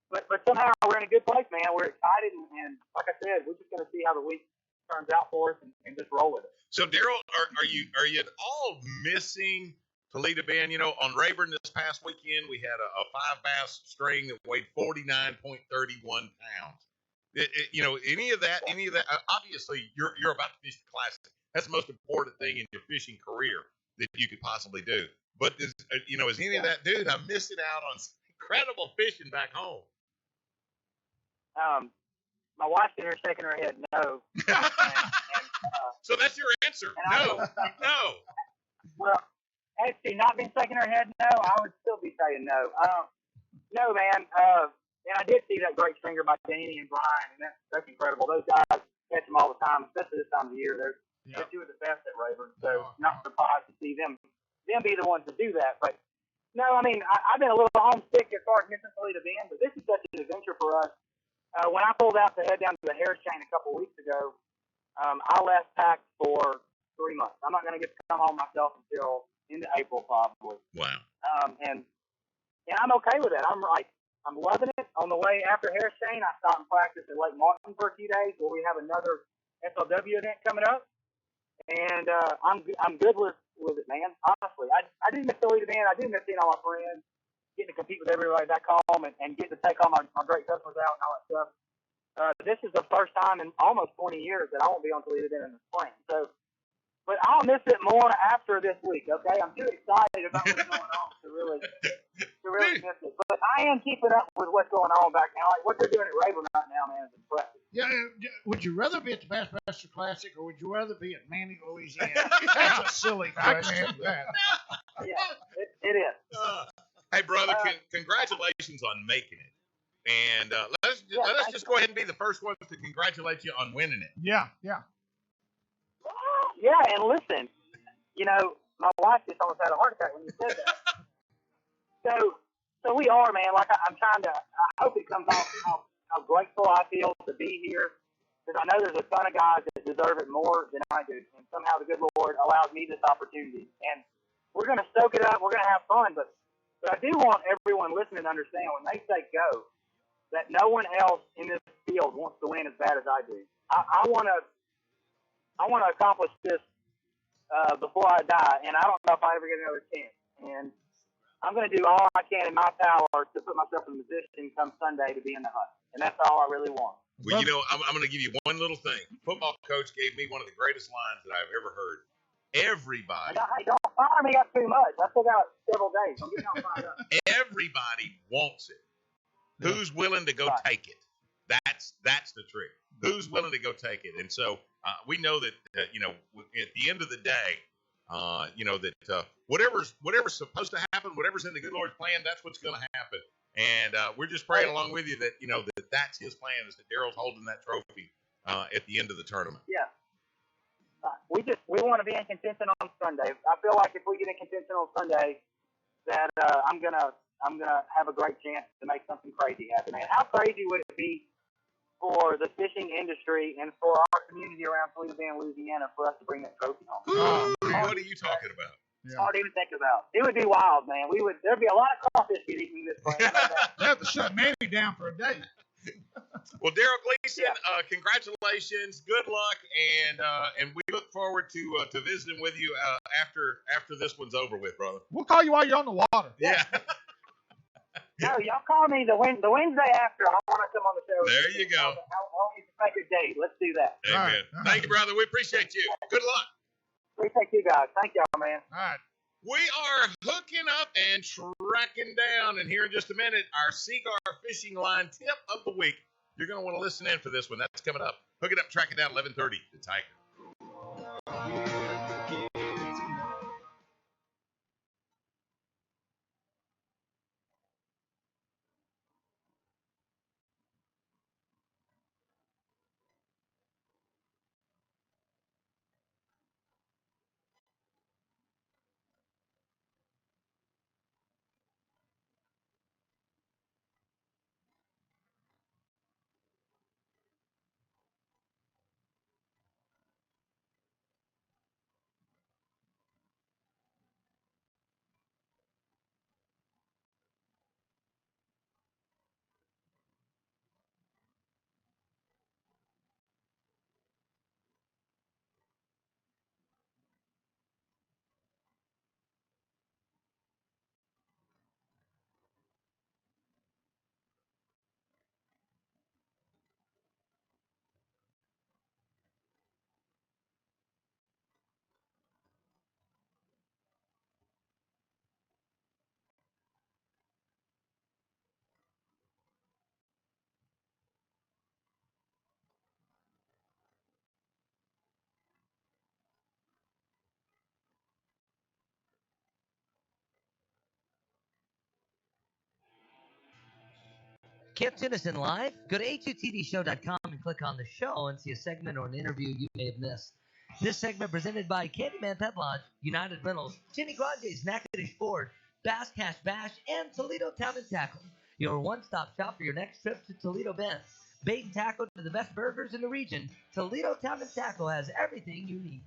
but somehow we're in a good place, man. We're excited, and like I said, we're just going to see how the week turns out for us and just roll with it. So, Daryl, are you at all missing Toledo Bend? On Rayburn this past weekend, we had a 5-bass string that weighed 49.31 pounds. Any of that, obviously, you're about to fish the Classic. That's the most important thing in your fishing career that you could possibly do. But is any of that, dude? I'm missing out on some incredible fishing back home. My wife's in here shaking her head, no. So that's your answer? No. Well, had she not been shaking her head, no, I would still be saying no. No, man. And I did see that great stringer by Danny and Brian, and that's incredible. Those guys catch them all the time, especially this time of the year. They're two of the best at Rayburn, so not surprised to see them be the ones to do that. But no, I mean, I've been a little homesick as far as missing Toledo Bend, but this is such an adventure for us. When I pulled out to head down to the Harris Chain a couple of weeks ago, I left packed for 3 months. I'm not going to get to come home myself until into April probably. Wow. And I'm okay with it. I'm loving it. On the way after Harris Chain, I stopped and practiced at Lake Martin for a few days where we have another SLW event coming up. And I'm good with it, man. Honestly, I do miss Toledo Bend. I do miss seeing all my friends, getting to compete with everybody back home, and getting to take all my great customers out and all that stuff. This is the first time in almost 20 years that I won't be on Toledo Bend in the spring. So, but I'll miss it more after this week. Okay, I'm too excited about what's going on to really miss it. But I am keeping up with what's going on back now. Like what they're doing at Rayburn right now, man, is impressive. Yeah, would you rather be at the Bassmaster Classic or would you rather be at Manning, Louisiana? That's a silly question. Yeah, it is. Hey, brother, congratulations on making it. And let's just go ahead and be the first ones to congratulate you on winning it. Yeah. Yeah, and listen, my wife just almost had a heart attack when you said that. So we are, man. Like I'm trying to. I hope it comes off how grateful I feel to be here, because I know there's a ton of guys that deserve it more than I do, and somehow the good Lord allows me this opportunity. And we're gonna soak it up. We're gonna have fun, but I do want everyone listening to understand when they say go, that no one else in this field wants to win as bad as I do. I want to accomplish this before I die, and I don't know if I ever get another chance. And I'm going to do all I can in my power to put myself in a position come Sunday to be in the hunt, and that's all I really want. Well, I'm going to give you one little thing. Football coach gave me one of the greatest lines that I've ever heard. Everybody. Hey, don't fire me up too much. I still got several days. Don't get me all fired up. Everybody wants it. Who's willing to go take it? That's the trick. Who's willing to go take it? And so we know that at the end of the day, that whatever's supposed to happen, whatever's in the good Lord's plan, that's what's going to happen. And we're just praying along with you that that's His plan, is that Daryl's holding that trophy at the end of the tournament. Yeah. We want to be in contention on Sunday. I feel like if we get in contention on Sunday, that I'm gonna have a great chance to make something crazy happen. And how crazy would it be for the fishing industry and for our community around Toledo Bend, Louisiana, for us to bring that trophy home? What are you talking about? It's hard to even think about. It would be wild, man. There'd be a lot of crawfish get eaten this spring. They have to shut Manny down for a day. Well, Daryl Gleason, congratulations, good luck, and we look forward to visiting with you after this one's over with, brother. We'll call you while you're on the water. Yeah. No, y'all call me the Wednesday after. I want to come on the show. There you go. I'll make a date. Let's do that. Amen. All right. Thank you, brother. We appreciate you. Good luck. Appreciate you guys. Thank y'all, man. All right. We are hooking up and tracking down, and here in just a minute, our Seagar Fishing Line tip of the week. You're going to want to listen in for this one. That's coming up. Hook it up, track it down, 11:30. The Tiger. Can't tune us in live? Go to HUTDshow.com and click on the show and see a segment or an interview you may have missed. This segment presented by Candyman Pet Lodge, United Rentals, Jenny Grande's Natchitoches Ford, Bass Cash Bash, and Toledo Town and Tackle. Your one-stop shop for your next trip to Toledo Bend. Bait and tackle to the best burgers in the region. Toledo Town and Tackle has everything you need.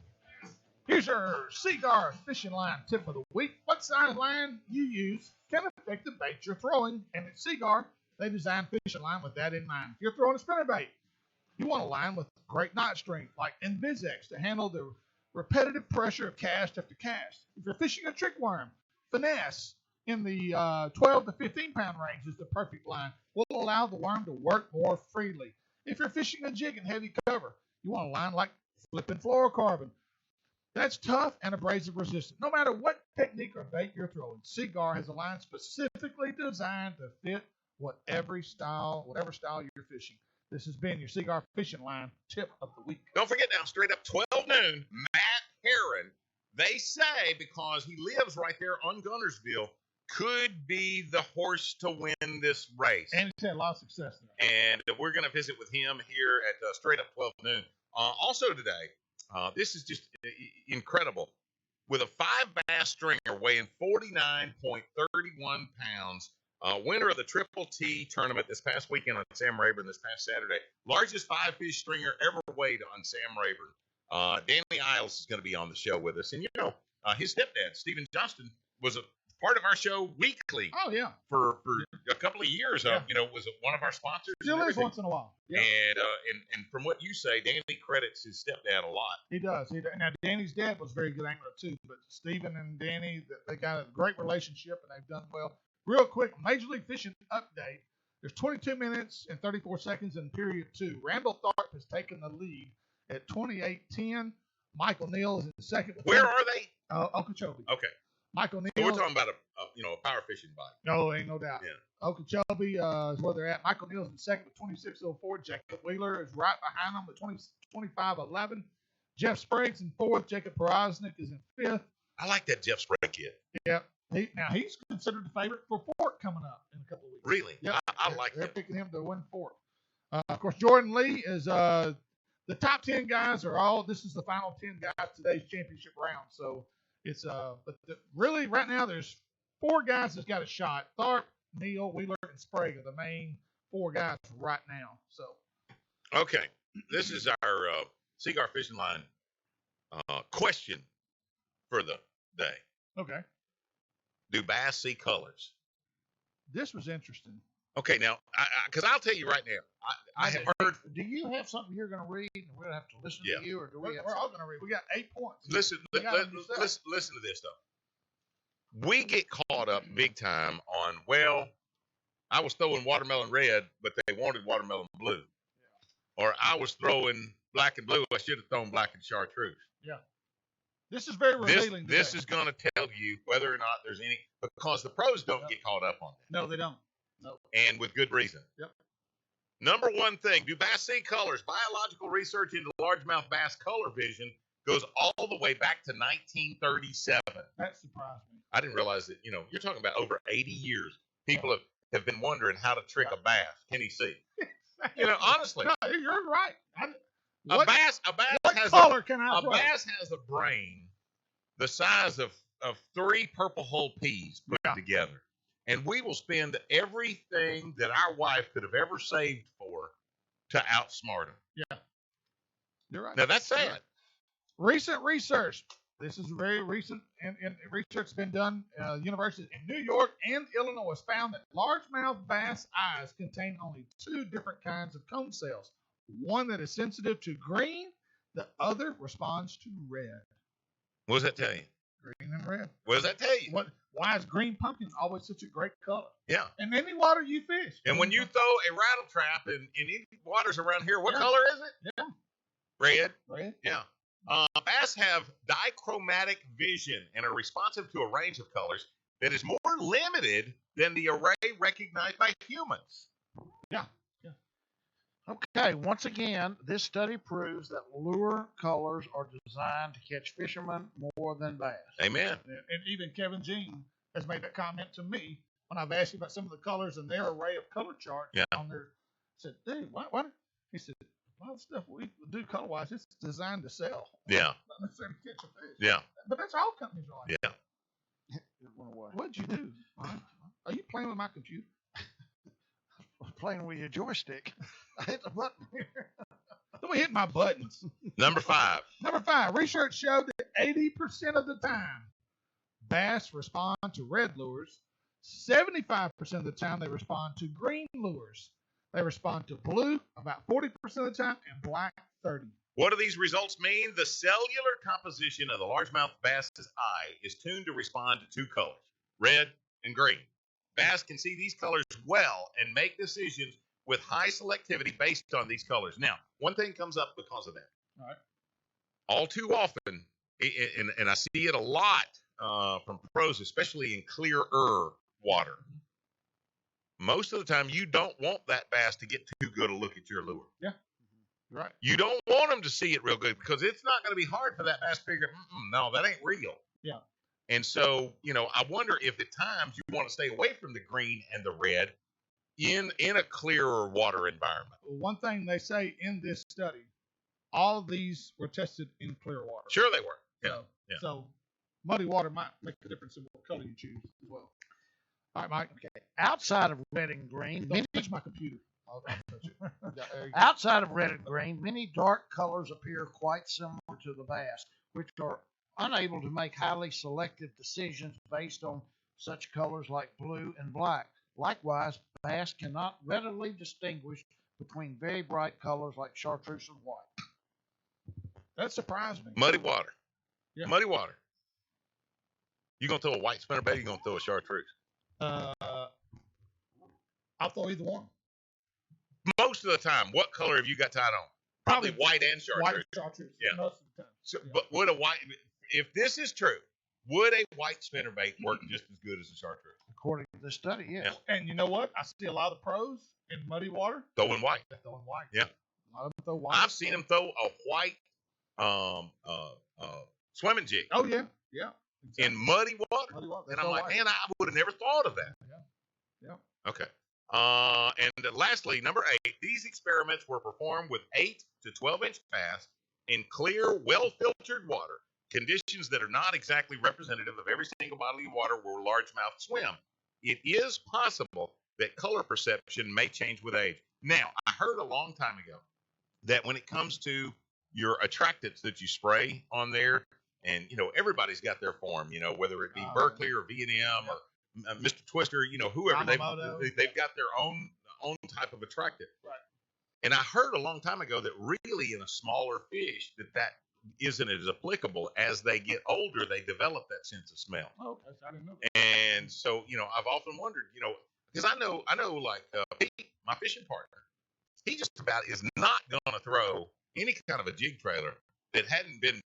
Here's your Seagar fishing line tip of the week. What size line you use can affect the bait you're throwing, and at Seagar, they designed fishing line with that in mind. If you're throwing a spinnerbait, you want a line with great knot strength, like Invisex, to handle the repetitive pressure of cast after cast. If you're fishing a trick worm, Finesse in the 12 to 15 pound range is the perfect line. Will allow the worm to work more freely. If you're fishing a jig in heavy cover, you want a line like flipping fluorocarbon. That's tough and abrasive resistant. No matter what technique or bait you're throwing, Seagar has a line specifically designed to fit whatever style you're fishing. This has been your Seagar fishing line tip of the week. Don't forget now, straight up 12 noon, Matt Herron, they say because he lives right there on Gunnersville, could be the horse to win this race. And he's had a lot of success there. And we're going to visit with him here at straight up 12 noon. Also today, this is just incredible. With a 5-bass stringer weighing 49.31 pounds, winner of the Triple T tournament this past weekend on Sam Rayburn this past Saturday. Largest 5-fish stringer ever weighed on Sam Rayburn. Danny Isles is going to be on the show with us. And, his stepdad, Stephen Johnston, was a part of our show weekly. Oh, yeah. For a couple of years. Was one of our sponsors. Still is once in a while. Yeah. And from what you say, Danny credits his stepdad a lot. He does. Now, Danny's dad was a very good angler, too. But Stephen and Danny, they got a great relationship, and they've done well. Real quick, Major League Fishing update. There's 22 minutes and 34 seconds in period 2. Randall Tharp has taken the lead at 28:10. Michael Neal is in second. Where are they? Okeechobee. Okay. Michael Neal. So we're talking about a power fishing bike. No, ain't no doubt. Yeah. Okeechobee is where they're at. Michael Neal's in second with 26:04. Jacob Wheeler is right behind him with 25:11. Jeff Sprague's in fourth. Jacob Porosnik is in fifth. I like that Jeff Sprague kid. Yeah. He's considered the favorite for Fort coming up in a couple of weeks. Really? Yeah. I like They're that. picking him to win Fort. Of course, Jordan Lee is the top 10 guys are all. This is the final 10 guys today's championship round. So it's really right now there's 4 guys that's got a shot. Tharp, Neal, Wheeler, and Sprague are the main 4 guys right now. So okay, this is our Seagar fishing line question for the day. okay, Do bass see colors? this was interesting. Okay, now because I'll tell you right now, I have heard. Do you have something you're going to read and we're going to have to listen Yeah. to you, or do we have We're all going to read. We got 8 points. Listen to this though. We get caught up big time on, well, I was throwing watermelon red, but they wanted watermelon blue. Yeah. Or I was throwing black and blue, I should have thrown black and chartreuse. Yeah. This is very revealing. This is going to tell you whether or not there's any, because the pros don't get caught up on that. No, they don't. No. And with good reason. Yep. Number one thing, do bass see colors? Biological research into largemouth bass color vision goes all the way back to 1937. That surprised me. I didn't realize that, you're talking about over 80 years. People have been wondering how to trick a bass. Can he see? Honestly. No, you're right. A bass what has color can I a throw? bass has a brain the size of 3 purple hull peas put together. And we will spend everything that our wife could have ever saved for to outsmart him. Yeah. You're right. Now, that's sad. Recent research. This is very recent, and research has been done. Universities in New York and Illinois found that largemouth bass eyes contain only 2 different kinds of cone cells. One that is sensitive to green, the other responds to red. What does that tell you? Green and red. What does that tell you? Why is green pumpkin always such a great color? Yeah. In any water you fish. And when you throw a rattle trap in any waters around here, what color is it? Yeah. Red. Red. Yeah. Bass have dichromatic vision and are responsive to a range of colors that is more limited than the array recognized by humans. Yeah. Okay, once again, this study proves that lure colors are designed to catch fishermen more than bass. Amen. And even Kevin Jean has made that comment to me when I've asked you about some of the colors and their array of color charts on there. I said, dude, what? He said, a lot of stuff we do color wise, it's designed to sell. Yeah. Not necessarily catch a fish. Yeah. But that's all companies are like. Yeah. What'd you do? Are you playing with my computer? I'm playing with your joystick. I hit the button here. Don't hit my buttons. Number 5. Number 5. Research showed that 80% of the time, bass respond to red lures. 75% of the time, they respond to green lures. They respond to blue about 40% of the time and black 30%. What do these results mean? The cellular composition of the largemouth bass's eye is tuned to respond to 2 colors, red and green. Bass can see these colors well and make decisions with high selectivity based on these colors. Now, one thing comes up because of that. All right. All too often, and I see it a lot from pros, especially in clearer water. Most of the time, you don't want that bass to get too good a look at your lure. Yeah. Right. You don't want them to see it real good because it's not going to be hard for that bass to figure, no, that ain't real. Yeah. And so, I wonder if at times you want to stay away from the green and the red in a clearer water environment. One thing they say in this study, all of these were tested in clear water. Sure they were. Yeah. So muddy water might make a difference in what color you choose as well. All right, Mike. Okay. Outside of red and green, Don't touch my computer. I'll touch it. outside of red and green, many dark colors appear quite similar to the bass, which are unable to make highly selective decisions based on such colors like blue and black. Likewise, bass cannot readily distinguish between very bright colors like chartreuse and white. That surprised me. Muddy water. Yeah. Muddy water. You going to throw a white spinnerbait or you going to throw a chartreuse? I'll throw either one. Most of the time, what color have you got tied on? Probably white and chartreuse. White chartreuse. Yeah. Most of the time. So, but would a white, if this is true, would a white spinnerbait work just as good as a chartreuse? According to this study, yes. Yeah. And you know what? I see a lot of pros in muddy water. Throwing white. They're throwing white. Yeah. A lot of them throw white. I've seen them throw a white swimming jig Oh, yeah. Yeah. Exactly. in muddy water. Muddy water. They And I'm throw like, white. man, I would have never thought of that. Yeah. Okay. And lastly, number 8, these experiments were performed with 8 to 12-inch bass in clear, well-filtered water, conditions that are not exactly representative of every single body of water where largemouth swim. It is possible that color perception may change with age. Now, I heard a long time ago that when it comes to your attractants that you spray on there, and, everybody's got their form, whether it be Berkeley or V&M or Mr. Twister, whoever, they've got their own type of attractant. Right. And I heard a long time ago that really in a smaller fish that isn't as applicable. As they get older, they develop that sense of smell. Oh, okay. I didn't know that. And so, I've often wondered, because I know like Pete, my fishing partner, he just about is not going to throw any kind of a jig trailer that hadn't been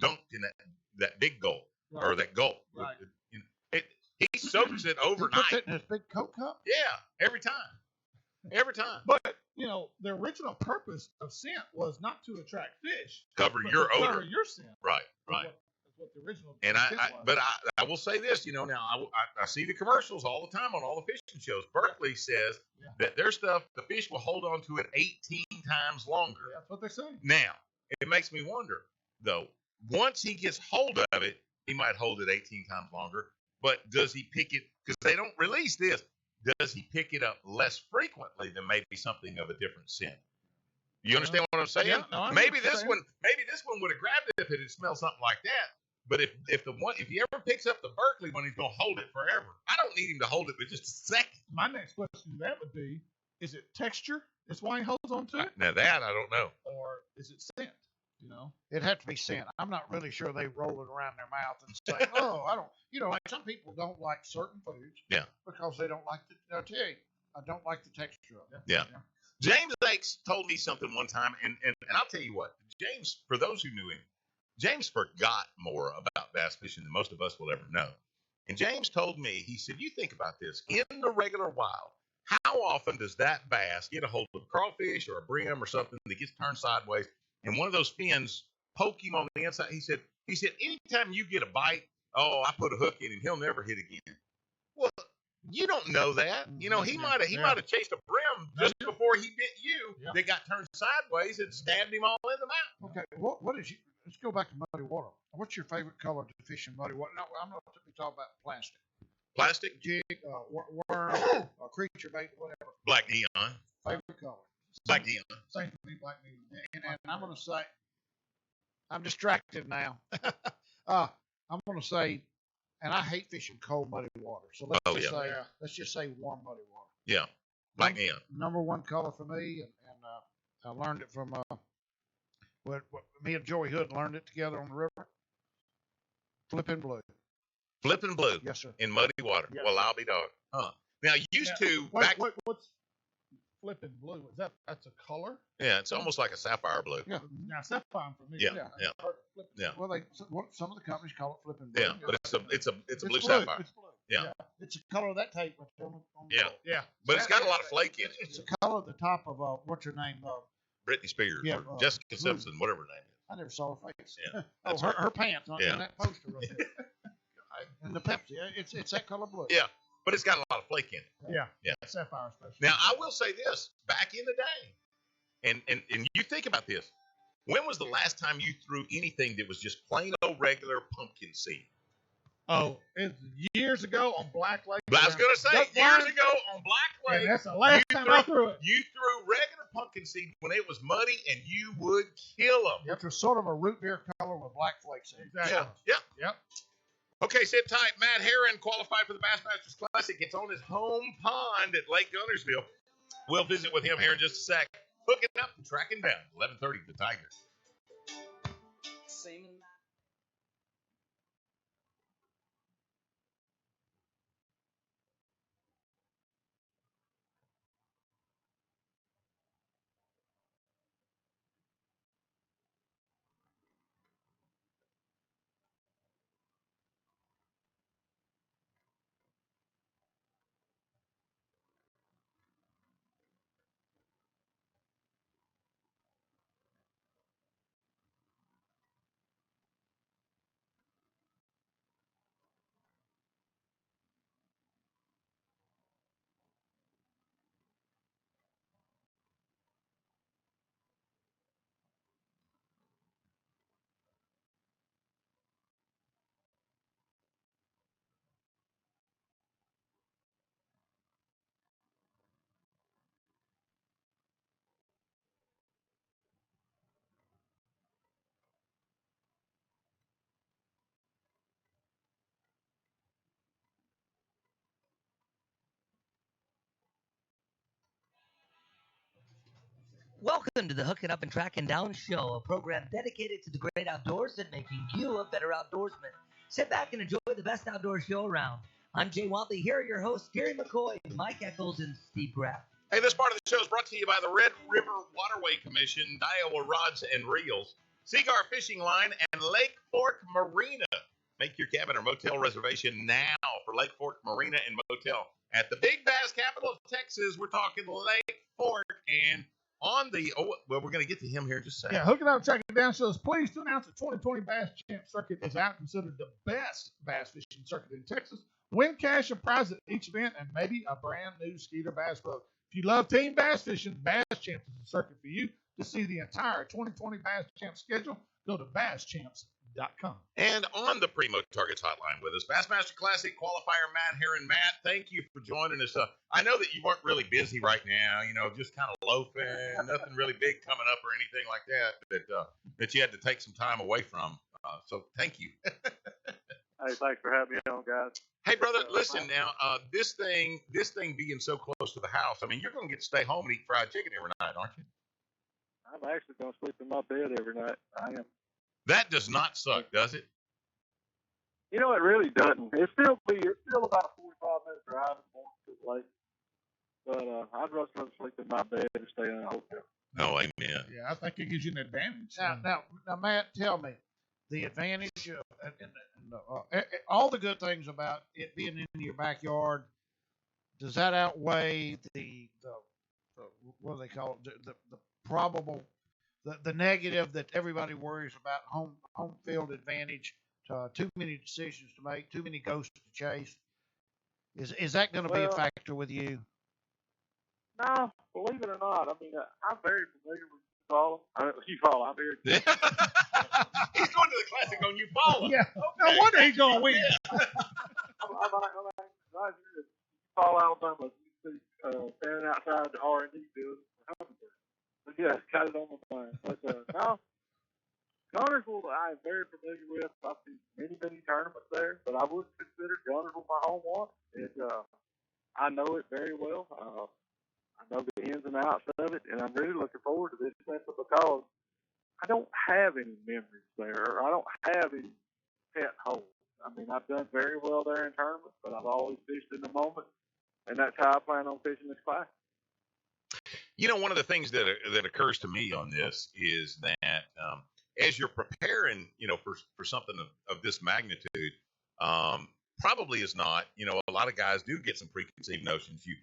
dunked in that big gulp or that gulp. Right. He soaks it He overnight. puts it in his big Coke cup? Yeah, every time. Every time. But, the original purpose of scent was not to attract fish. Cover but your to odor. cover your scent. Right. That's what the original And intent was. I will say this, now I see the commercials all the time on all the fishing shows. Berkeley says that their stuff, the fish will hold on to it 18 times longer. Yeah, that's what they're saying. Now, it makes me wonder, though, once he gets hold of it, he might hold it 18 times longer. But does he pick it, because they don't release this, does he pick it up less frequently than maybe something of a different scent? You understand what I'm saying? Yeah, no, I maybe understand. this one would have grabbed it if it had smelled something like that. But if he ever picks up the Berkeley one, he's gonna hold it forever. I don't need him to hold it for just a second. My next question to that would be, is it texture? Is why he holds on to it? Now that I don't know. Or is it scent? It'd have to be scent. I'm not really sure they roll it around their mouth and say, oh, I don't, like some people don't like certain foods. Yeah. Because they don't like I'll tell you, I don't like the texture of it. Yeah. James Lakes told me something one time, and I'll tell you what, James, for those who knew him, James forgot more about bass fishing than most of us will ever know. And James told me, he said, you think about this, in the regular wild, how often does that bass get a hold of a crawfish or a brim or something that gets turned sideways, and one of those fins poke him on the inside? He said, anytime you get a bite, oh, I put a hook in him, he'll never hit again. Well, You don't know that. You know, he might have chased a brim just before he bit you. Yeah. That got turned sideways and stabbed him all in the mouth. Okay, what is you? Let's go back to muddy water. What's your favorite color to fish in muddy water? No, I'm not talking about plastic. Plastic, Jig, worm, creature bait, whatever. black neon, Favorite color. black neon. Same for me, black neon. And I'm going to say, I'm distracted now. I'm going to say, and I hate fishing cold muddy water. So let's just say warm muddy water. Yeah, black neon. Number one color for me, and I learned it from what me and Joey Hood learned it together on the river. Flipping blue. Flipping blue. Yes, sir. In muddy water. Yes, Well, sir. I'll be dog. Huh. Now, What's flipping blue? That's a color? Yeah, it's almost like a sapphire blue. Yeah. Now sapphire for me. Yeah. Yeah. Well, some of the companies call it flipping blue. Yeah, but it's a blue blue. sapphire. It's blue. Yeah. It's the color of that tape. On the Yeah. boat. Yeah. But it's got a lot of flake in it. It's the color at the top of what's her name? Britney Spears Yeah, or Jessica Simpson, whatever her name is. I never saw her face. Yeah, Oh, that's her pants on Yeah. that poster right there. And the Pepsi, it's that color blue. Yeah, but it's got a lot of flake in it. Yeah. Yeah. Sapphire special. Now, I will say this: back in the day, and you think about this. When was the last time you threw anything that was just plain old regular pumpkin seed? Oh, it's years ago on Black Lake. I was going to say, That's years fine. ago on Black Lake, And that's the last time I threw it. you threw regular pumpkin seed when it was muddy, and you would kill them. Which was sort of a root beer color with black flakes in it. Exactly. Yeah. Yep. Okay, sit tight. Matt Herron qualified for the Bassmasters Classic. It's on his home pond at Lake Gunnersville. We'll visit with him here in just a sec. Hooking up and tracking down. 11:30 the Tigers. Welcome to the Hooking Up and Tracking Down Show, a program dedicated to the great outdoors and making you a better outdoorsman. Sit back and enjoy the best outdoor show around. I'm Jay Watley. Here are your hosts, Gary McCoy, Mike Eccles, and Steve Graff. Hey, this part of the show is brought to you by the Red River Waterway Commission, Daiwa Rods and Reels, Seagar Fishing Line, and Lake Fork Marina. Make your cabin or motel reservation now for Lake Fork Marina and Motel. At the big bass capital of Texas, we're talking Lake Fork. And on the, we're going to get to him here in just a second. Yeah, Hooking Up and Tracking Down shows pleased to announce the 2020 Bass Champ Circuit is out, considered the best bass fishing circuit in Texas. Win cash and prize at each event and maybe a brand new Skeeter bass boat. If you love team bass fishing, Bass Champs is the circuit for you. To see the entire 2020 Bass Champ schedule, go to BassChamps.com. And on the Primo Targets hotline with us, Bassmaster Classic qualifier Matt Herron. Matt, thank you for joining us. I know that you weren't really busy right now, just kind of loafing, nothing really big coming up or anything like that you had to take some time away from. So thank you. Hey, thanks for having me on, guys. Hey, brother, listen now. This thing being so close to the house, I mean, you're going to get to stay home and eat fried chicken every night, aren't you? I'm actually going to sleep in my bed every night. I am. That does not suck, does it? It really doesn't. It's still about a 45-minute drive to the lake. But I'd rather sleep in my bed and stay in a hotel. Oh, amen. Yeah, I think it gives you an advantage. Now, Matt, tell me the advantage of all the good things about it being in your backyard. Does that outweigh the what do they call it? The probable, the negative that everybody worries about home field advantage, too many decisions to make, too many ghosts to chase. Is that going to be a Well, factor with you? no, believe it or not, I mean, I'm very familiar with Eufaula. I'm very He's going to the classic on Eufaula. Yeah. Okay. No wonder he's going to win. I'm right here at Eufaula, Alabama. You see, standing outside the R&D building. But yeah, got it on my mind. But no, Gunnersville I am very familiar with. I've seen many tournaments there, but I would consider Gunnersville my home one. I know it very well. I know the ins and outs of it, and I'm really looking forward to this simply because I don't have any memories there, or I don't have any pet holes. I mean, I've done very well there in tournaments, but I've always fished in the moment, and that's how I plan on fishing this class. One of the things that occurs to me on this is that as you're preparing, for something of this magnitude, probably is not. A lot of guys do get some preconceived notions. You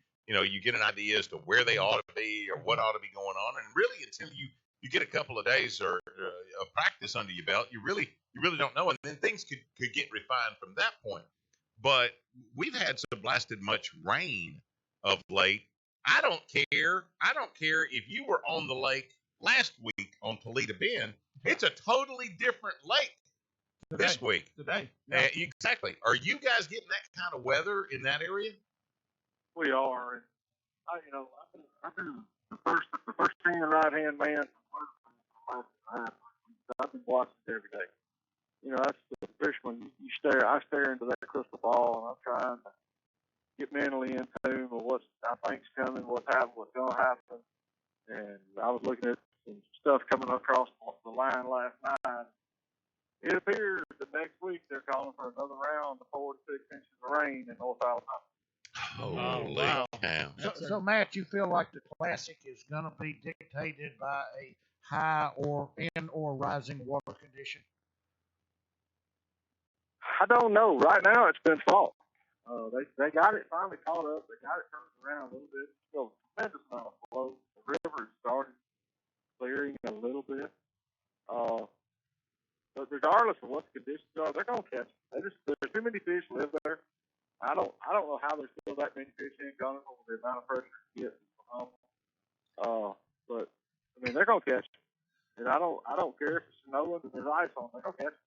get an idea as to where they ought to be or what ought to be going on, and really until you get a couple of days or of practice under your belt, you really don't know, and then things could get refined from that point. But we've had some blasted much rain of late. I don't care. I don't care if you were on the lake last week on Toledo Bend. It's a totally different lake this week. Today. Yeah. Exactly. Are you guys getting that kind of weather in that area? We are, and I've been the first senior right hand man. I've been watching it every day. That's the fisherman. I stare into that crystal ball, and I'm trying to get mentally in tune with what I think's coming, what's going to happen. And I was looking at some stuff coming across the line last night. It appears that next week they're calling for another round of 4 to 6 inches of rain in North Alabama. Holy wow. cow. So, Matt, you feel like the Classic is going to be dictated by a high or rising water condition? I don't know. Right now, it's been fall. They got it finally caught up. They got it turned around a little bit. Still a tremendous amount of flow. The river started clearing a little bit. But regardless of what the conditions are, they're going to catch it. There's too many fish live there. I don't know how there's still that many fish in Gunnersville with the amount of pressure it gets. But I mean, they're going to catch it. And I don't care if it's snowing and there's ice on. They're going to catch it.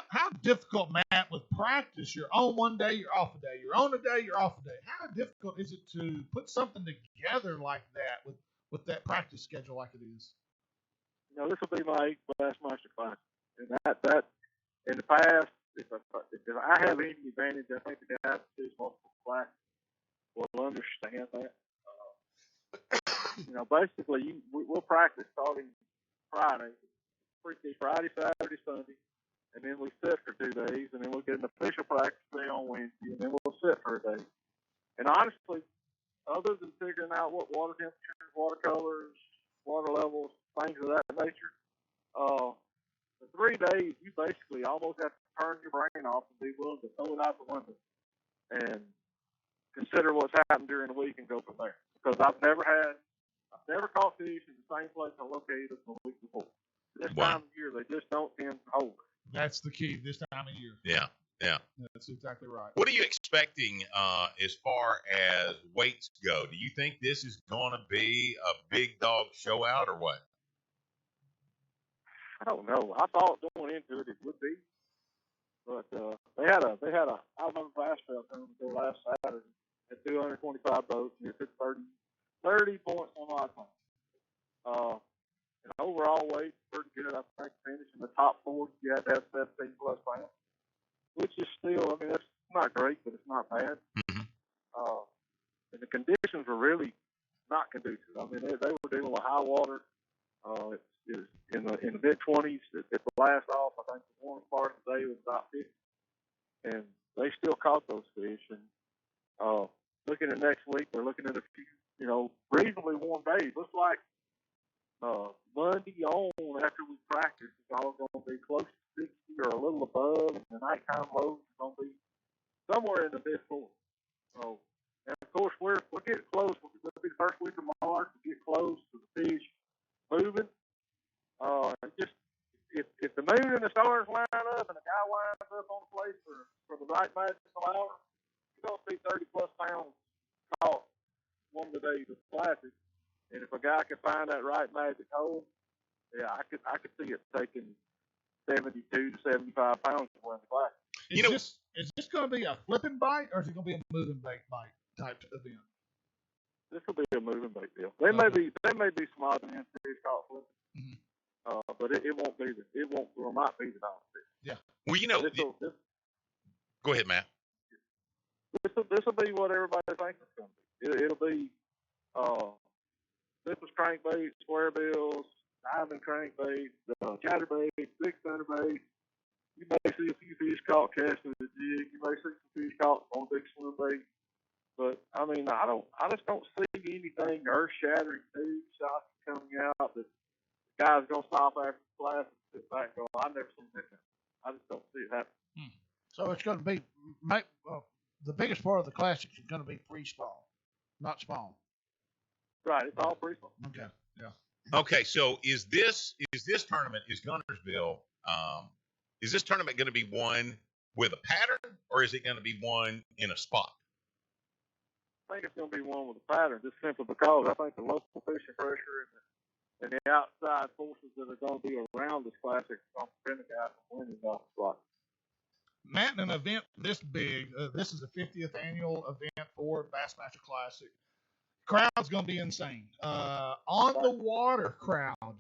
How difficult, Matt, with practice? You're on one day, you're off a day. You're on a day, you're off a day. How difficult is it to put something together like that with that practice schedule like it is? This will be my 8th Bassmaster class, and that in the past, if I have any advantage, I think the guys who do multiple classes will understand that. Basically, we'll practice starting Friday, Friday, Saturday, Sunday. And then we sit for 2 days, and then we'll get an official practice day on Wednesday, and then we'll sit for a day. And honestly, other than figuring out what water temperatures, water colors, water levels, things of that nature, the 3 days, you basically almost have to turn your brain off and be willing to throw it out the window and consider what's happened during the week and go from there. Because I've never caught fish in the same place I located them the week before. This time of year, they just don't tend to hold it. That's the key this time of year. Yeah. That's exactly right. What are you expecting as far as weights go? Do you think this is going to be a big dog show out or what? I don't know. I thought going into it would be, but they had a Alabama Bass Trail tournament there last Saturday at 225 boats, and it took 30 points on my time. And overall weight, pretty good. I think finished in the top 4. You had to have 17 plus pounds, which is still, I mean, that's not great, but it's not bad. Mm-hmm. And the conditions were really not conducive. I mean, they were dealing with high water. It was in the mid 20s. At the last off, I think the warmest part of the day was about 50, and they still caught those fish. And looking at next week, they're looking at a few, reasonably warm days. Looks like Monday on after we practice, it's all going to be close to 60 or a little above, and the nighttime lows is going to be somewhere in the mid 40s. So, and of course, we're getting close. It'll be the first week of March to get close to the fish moving. Just if the moon and the stars line up and the guy winds up on the place for the right magical hour, you're going to see find that right magic hole, yeah, I could see it taking 72 to 75 pounds to win the class. Is this going to be a flipping bite, or is it going to be a moving bait bite type event? This will be a moving bait deal. There may be some odds and ends fish caught flipping, but it won't be will not be the dominant fish. Yeah. Well, go ahead, Matt. This will be what everybody thinks it's going to be. It'll be Memphis crankbait, square bills, diamond crankbait, chatterbait, big spinnerbait. You may see a few fish caught casting the jig. You may see some fish caught on big swim bait. But I mean, I just don't see anything earth-shattering new shots coming out that the guy's gonna stop after the class and sit back and go, I've never seen that. I just don't see it happening. So it's going to be the biggest part of the classics is going to be pre-spawn, not spawn. Right, it's all pre-spawn. Okay. Okay, so is this tournament, is Guntersville, is this tournament going to be won with a pattern, or is it going to be won in a spot? I think it's going to be one with a pattern, just simply because I think the local fishing pressure and the outside forces that are going to be around this classic are going to prevent the guys from winning off the spot. Matt, in an event this big, this is the 50th annual event for Bassmaster Classic. Crowd's going to be insane. On the water crowd,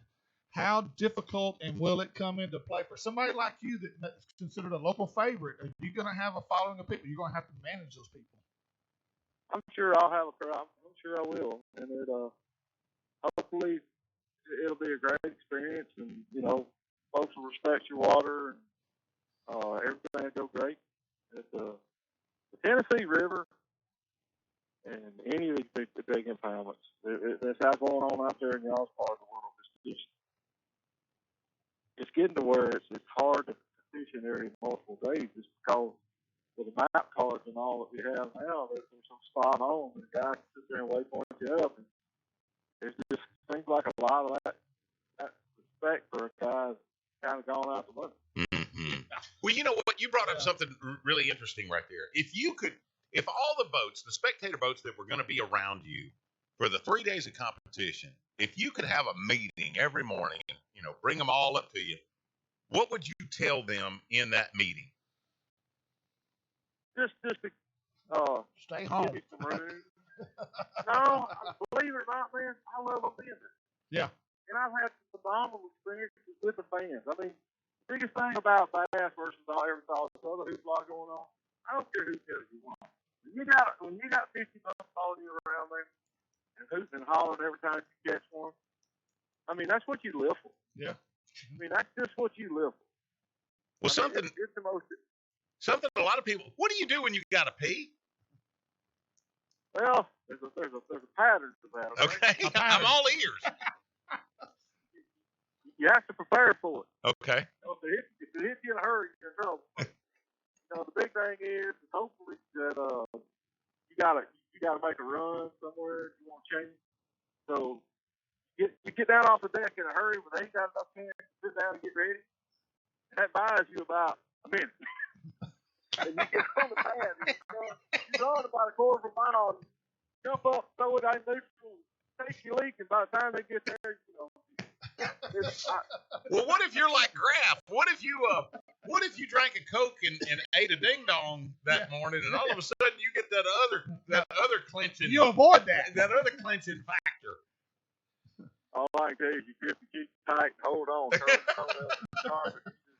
how difficult and will it come into play for somebody like you that's considered a local favorite? Are you going to have a following of people? You're going to have to manage those people. I'm sure I'll have a crowd. I'm sure I will, and hopefully it'll be a great experience, and folks will respect your water, and everything will go great. The Tennessee River and any of these big impoundments, that's out going on out there in y'all's part of the world. It's getting to where it's hard to fish in areas multiple days just because with the map cards and all that we have now, they're so spot on. The guy can sit there and waypoint you up. And it just seems like a lot of that respect for a guy kind of gone out the window. Mm-hmm. Well, you know what? You brought up something really interesting right there. If all the boats, the spectator boats that were going to be around you for the 3 days of competition, if you could have a meeting every morning and, bring them all up to you, what would you tell them in that meeting? Just to stay home. Give me some room. No, believe it or not, man, I love a business. Yeah. And I've had some phenomenal experiences with the fans. I mean, the biggest thing about bass versus all ever saw this other hoopla going on, I don't care who tells you what. When you got 50 bucks following you around there and hooting and hollering every time you catch one, I mean, that's what you live for. Yeah. I mean, that's just what you live for. Well, it's the most. Something a lot of people. What do you do when you got to pee? Well, there's a pattern to that. Okay, I'm all ears. You have to prepare for it. Okay. If it hits you in a hurry, you're in trouble. The big thing is hopefully that you gotta make a run somewhere. You want to change. So you get down off the deck in a hurry, but they ain't got enough time to sit down and get ready. And that buys you about a minute. And you get on the pad, and you run about a quarter of a mile, and jump up, throw it out neutral, take your leak, and by the time they get there, Well, what if you're like Graf? What if you drank a Coke and ate a ding dong that morning, and all of a sudden you get that other clenching? You avoid that. That other clenching factor. All I do is you grip your keep tight, and hold on.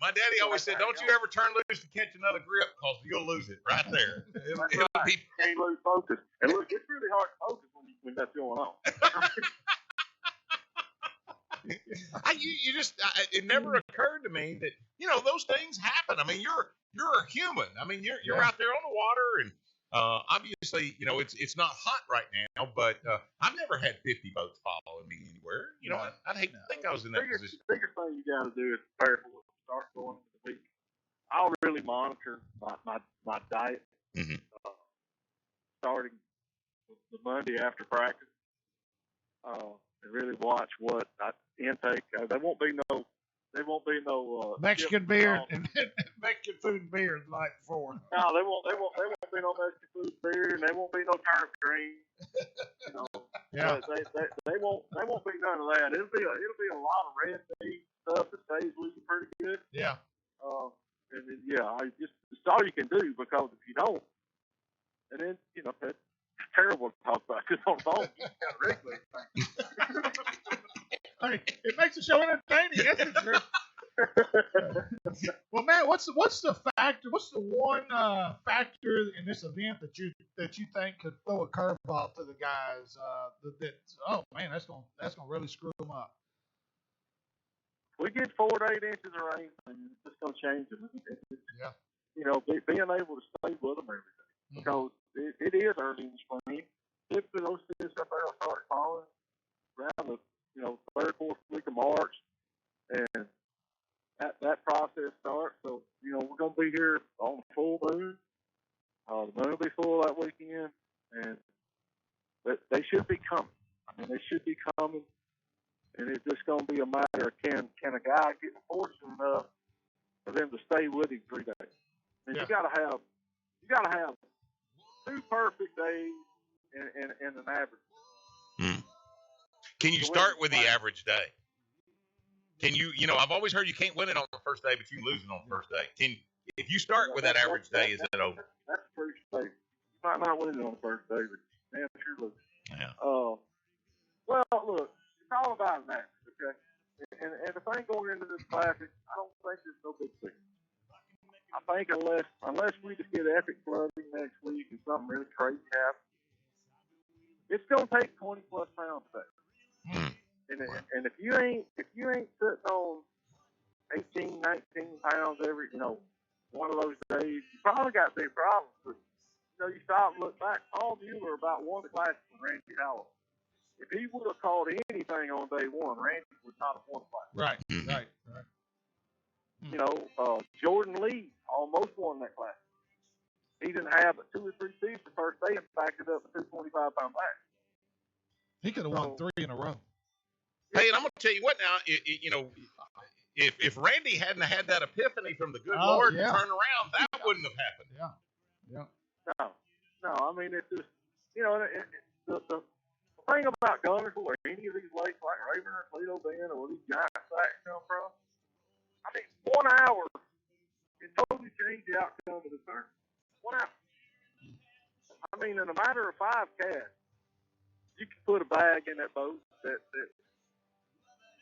My daddy always said, "Don't you ever turn loose to catch another grip, cause you'll lose it right there." It'll right. You can't lose focus. And look, it's really hard to focus when that's going on. It never occurred to me that those things happen. I mean, you're a human. I mean, you're out there on the water, and obviously, it's not hot right now. But I've never had 50 boats following me anywhere. I'd hate to think I was in that position. The biggest thing you got to do is prepare for it. Start going for the week. I'll really monitor my diet, starting the Monday after practice, and really watch what I intake. There won't be no Mexican beer and Mexican food and beer the night before. No, there won't be no Mexican food and beer, and there won't be no turnip greens. Yeah. They won't be none of that. It'll be a lot of red meat stuff that stays with you pretty good. Yeah. And then, it's all you can do, because if you don't, and then that's terrible to talk about, because on the phone you got to regulate things. Hey, it makes the show entertaining, isn't it, Drew? Well, Matt, what's the factor? What's the one factor in this event that you think could throw a curveball to the guys? Oh man, that's gonna really screw them up. We get 4 to 8 inches of rain, and it's just gonna change it. Yeah. Being able to stay with them every day, because it is early in the spring. Typically, those fish up there will start falling around the third, fourth week of March, and that process starts. So we're gonna be here on the full moon. The moon will be full that weekend, and they should be coming. I mean, they should be coming, and it's just gonna be a matter of can a guy get fortunate enough for them to stay with him 3 days. And you gotta have 2 perfect days and an average. Can you start with the average day? Can you? I've always heard you can't win it on the first day, but you lose it on the first day. If you start with that average day, is it over? That's the first day. You might not win it on the first day, but man, sure lose. Yeah. Well, look, it's all about an average, okay? And the thing going into this classic, I don't think there's no big secret. I think unless we just get epic flooding next week and something really crazy happens, it's gonna take 20 plus pounds today. And if you ain't sitting on 18, 19 pounds every one of those days, you probably got big problems. But you stop and look back. Paul Mueller about won the class with Randy Howell. If he would have caught anything on day one, Randy would not have won the class. Right. Jordan Lee almost won that class. He didn't have but 2 or 3 fish the first day and backed it up to 225-pound back. He could have won 3 in a row. Hey, and I'm going to tell you what now, if Randy hadn't had that epiphany from the good Lord to turn around, that wouldn't have happened. Yeah. No. I mean, it's just, the thing about Gunners or any of these lakes like Raven or Toledo Bend or where these giant sacks come from, I mean, 1 hour can totally change the outcome of the tournament. 1 hour. I mean, in a matter of 5 casts, you can put a bag in that boat that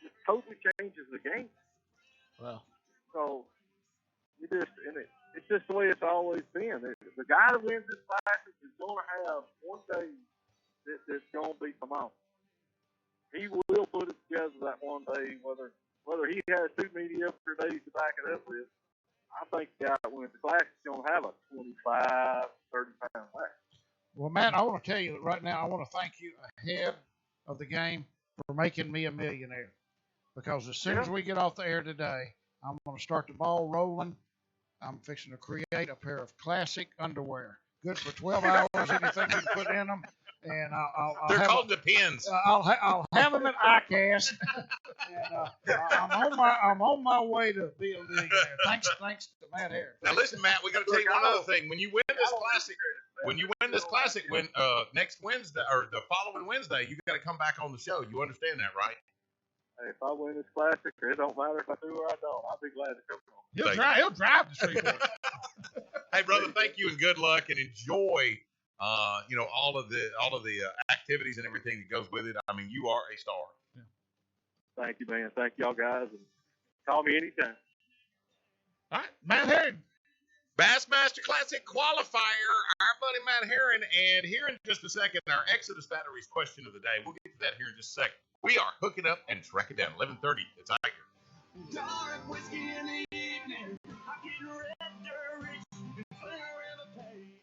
just totally changes the game. Well. So it's just the way it's always been. The guy that wins this classic is going to have one day that's going to be phenomenal. He will put it together that one day, whether he has 2 mediocre days to back it up with. I think the guy that wins the classic is going to have a 25, 30-pound back. Well, Matt, I want to tell you that right now I want to thank you ahead of the game for making me a millionaire. Because as soon as we get off the air today, I'm going to start the ball rolling. I'm fixing to create a pair of classic underwear. Good for 12 hours, anything you can put in them. And They're called Depends. I'll have them at ICAST. And I'm on my way to be a millionaire. Thanks to Matt Harris. Now listen, Matt, we got to tell you one other thing. When you win this classic, next Wednesday or the following Wednesday, you got to come back on the show. You understand that, right? Hey, if I win this classic, it don't matter if I do or I don't. I'll be glad to come on. He'll drive the Shreveport. Hey, brother, thank you and good luck and enjoy. All of the activities and everything that goes with it. I mean, you are a star. Yeah. Thank you, man. Thank y'all guys, and call me anytime. All right, Matt Herron. Bassmaster Classic qualifier, our buddy Matt Herron, and here in just a second, our Exodus Batteries question of the day. We'll get to that here in just a second. We are hooking up and tracking down 11:30. The Tiger. Dark whiskey in the evening, I'm getting red dirt rich, clear in the page.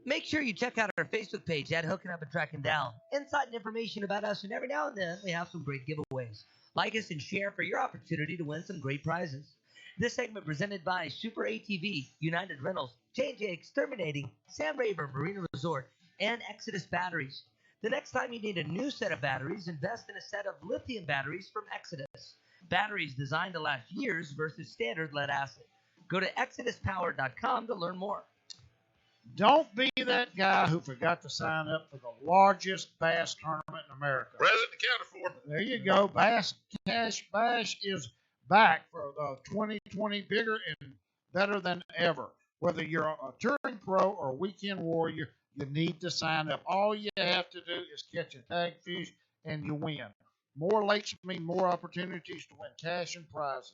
Make sure you check out our Facebook page at Hooking Up and Tracking Down. Insight and information about us, and every now and then we have some great giveaways. Like us and share for your opportunity to win some great prizes. This segment presented by Super ATV, United Rentals, J&J Exterminating, Sam Rayburn Marina Resort, and Exodus Batteries. The next time you need a new set of batteries, invest in a set of lithium batteries from Exodus. Batteries designed to last years versus standard lead acid. Go to exoduspower.com to learn more. Don't be that guy who forgot to sign up for the largest bass tournament in America. Present accounted for. There you go. Bass Cash Bash is back for the 2020, bigger and better than ever. Whether you're a touring pro or a weekend warrior, you need to sign up. All you have to do is catch a tag fish and you win. More lakes mean more opportunities to win cash and prizes.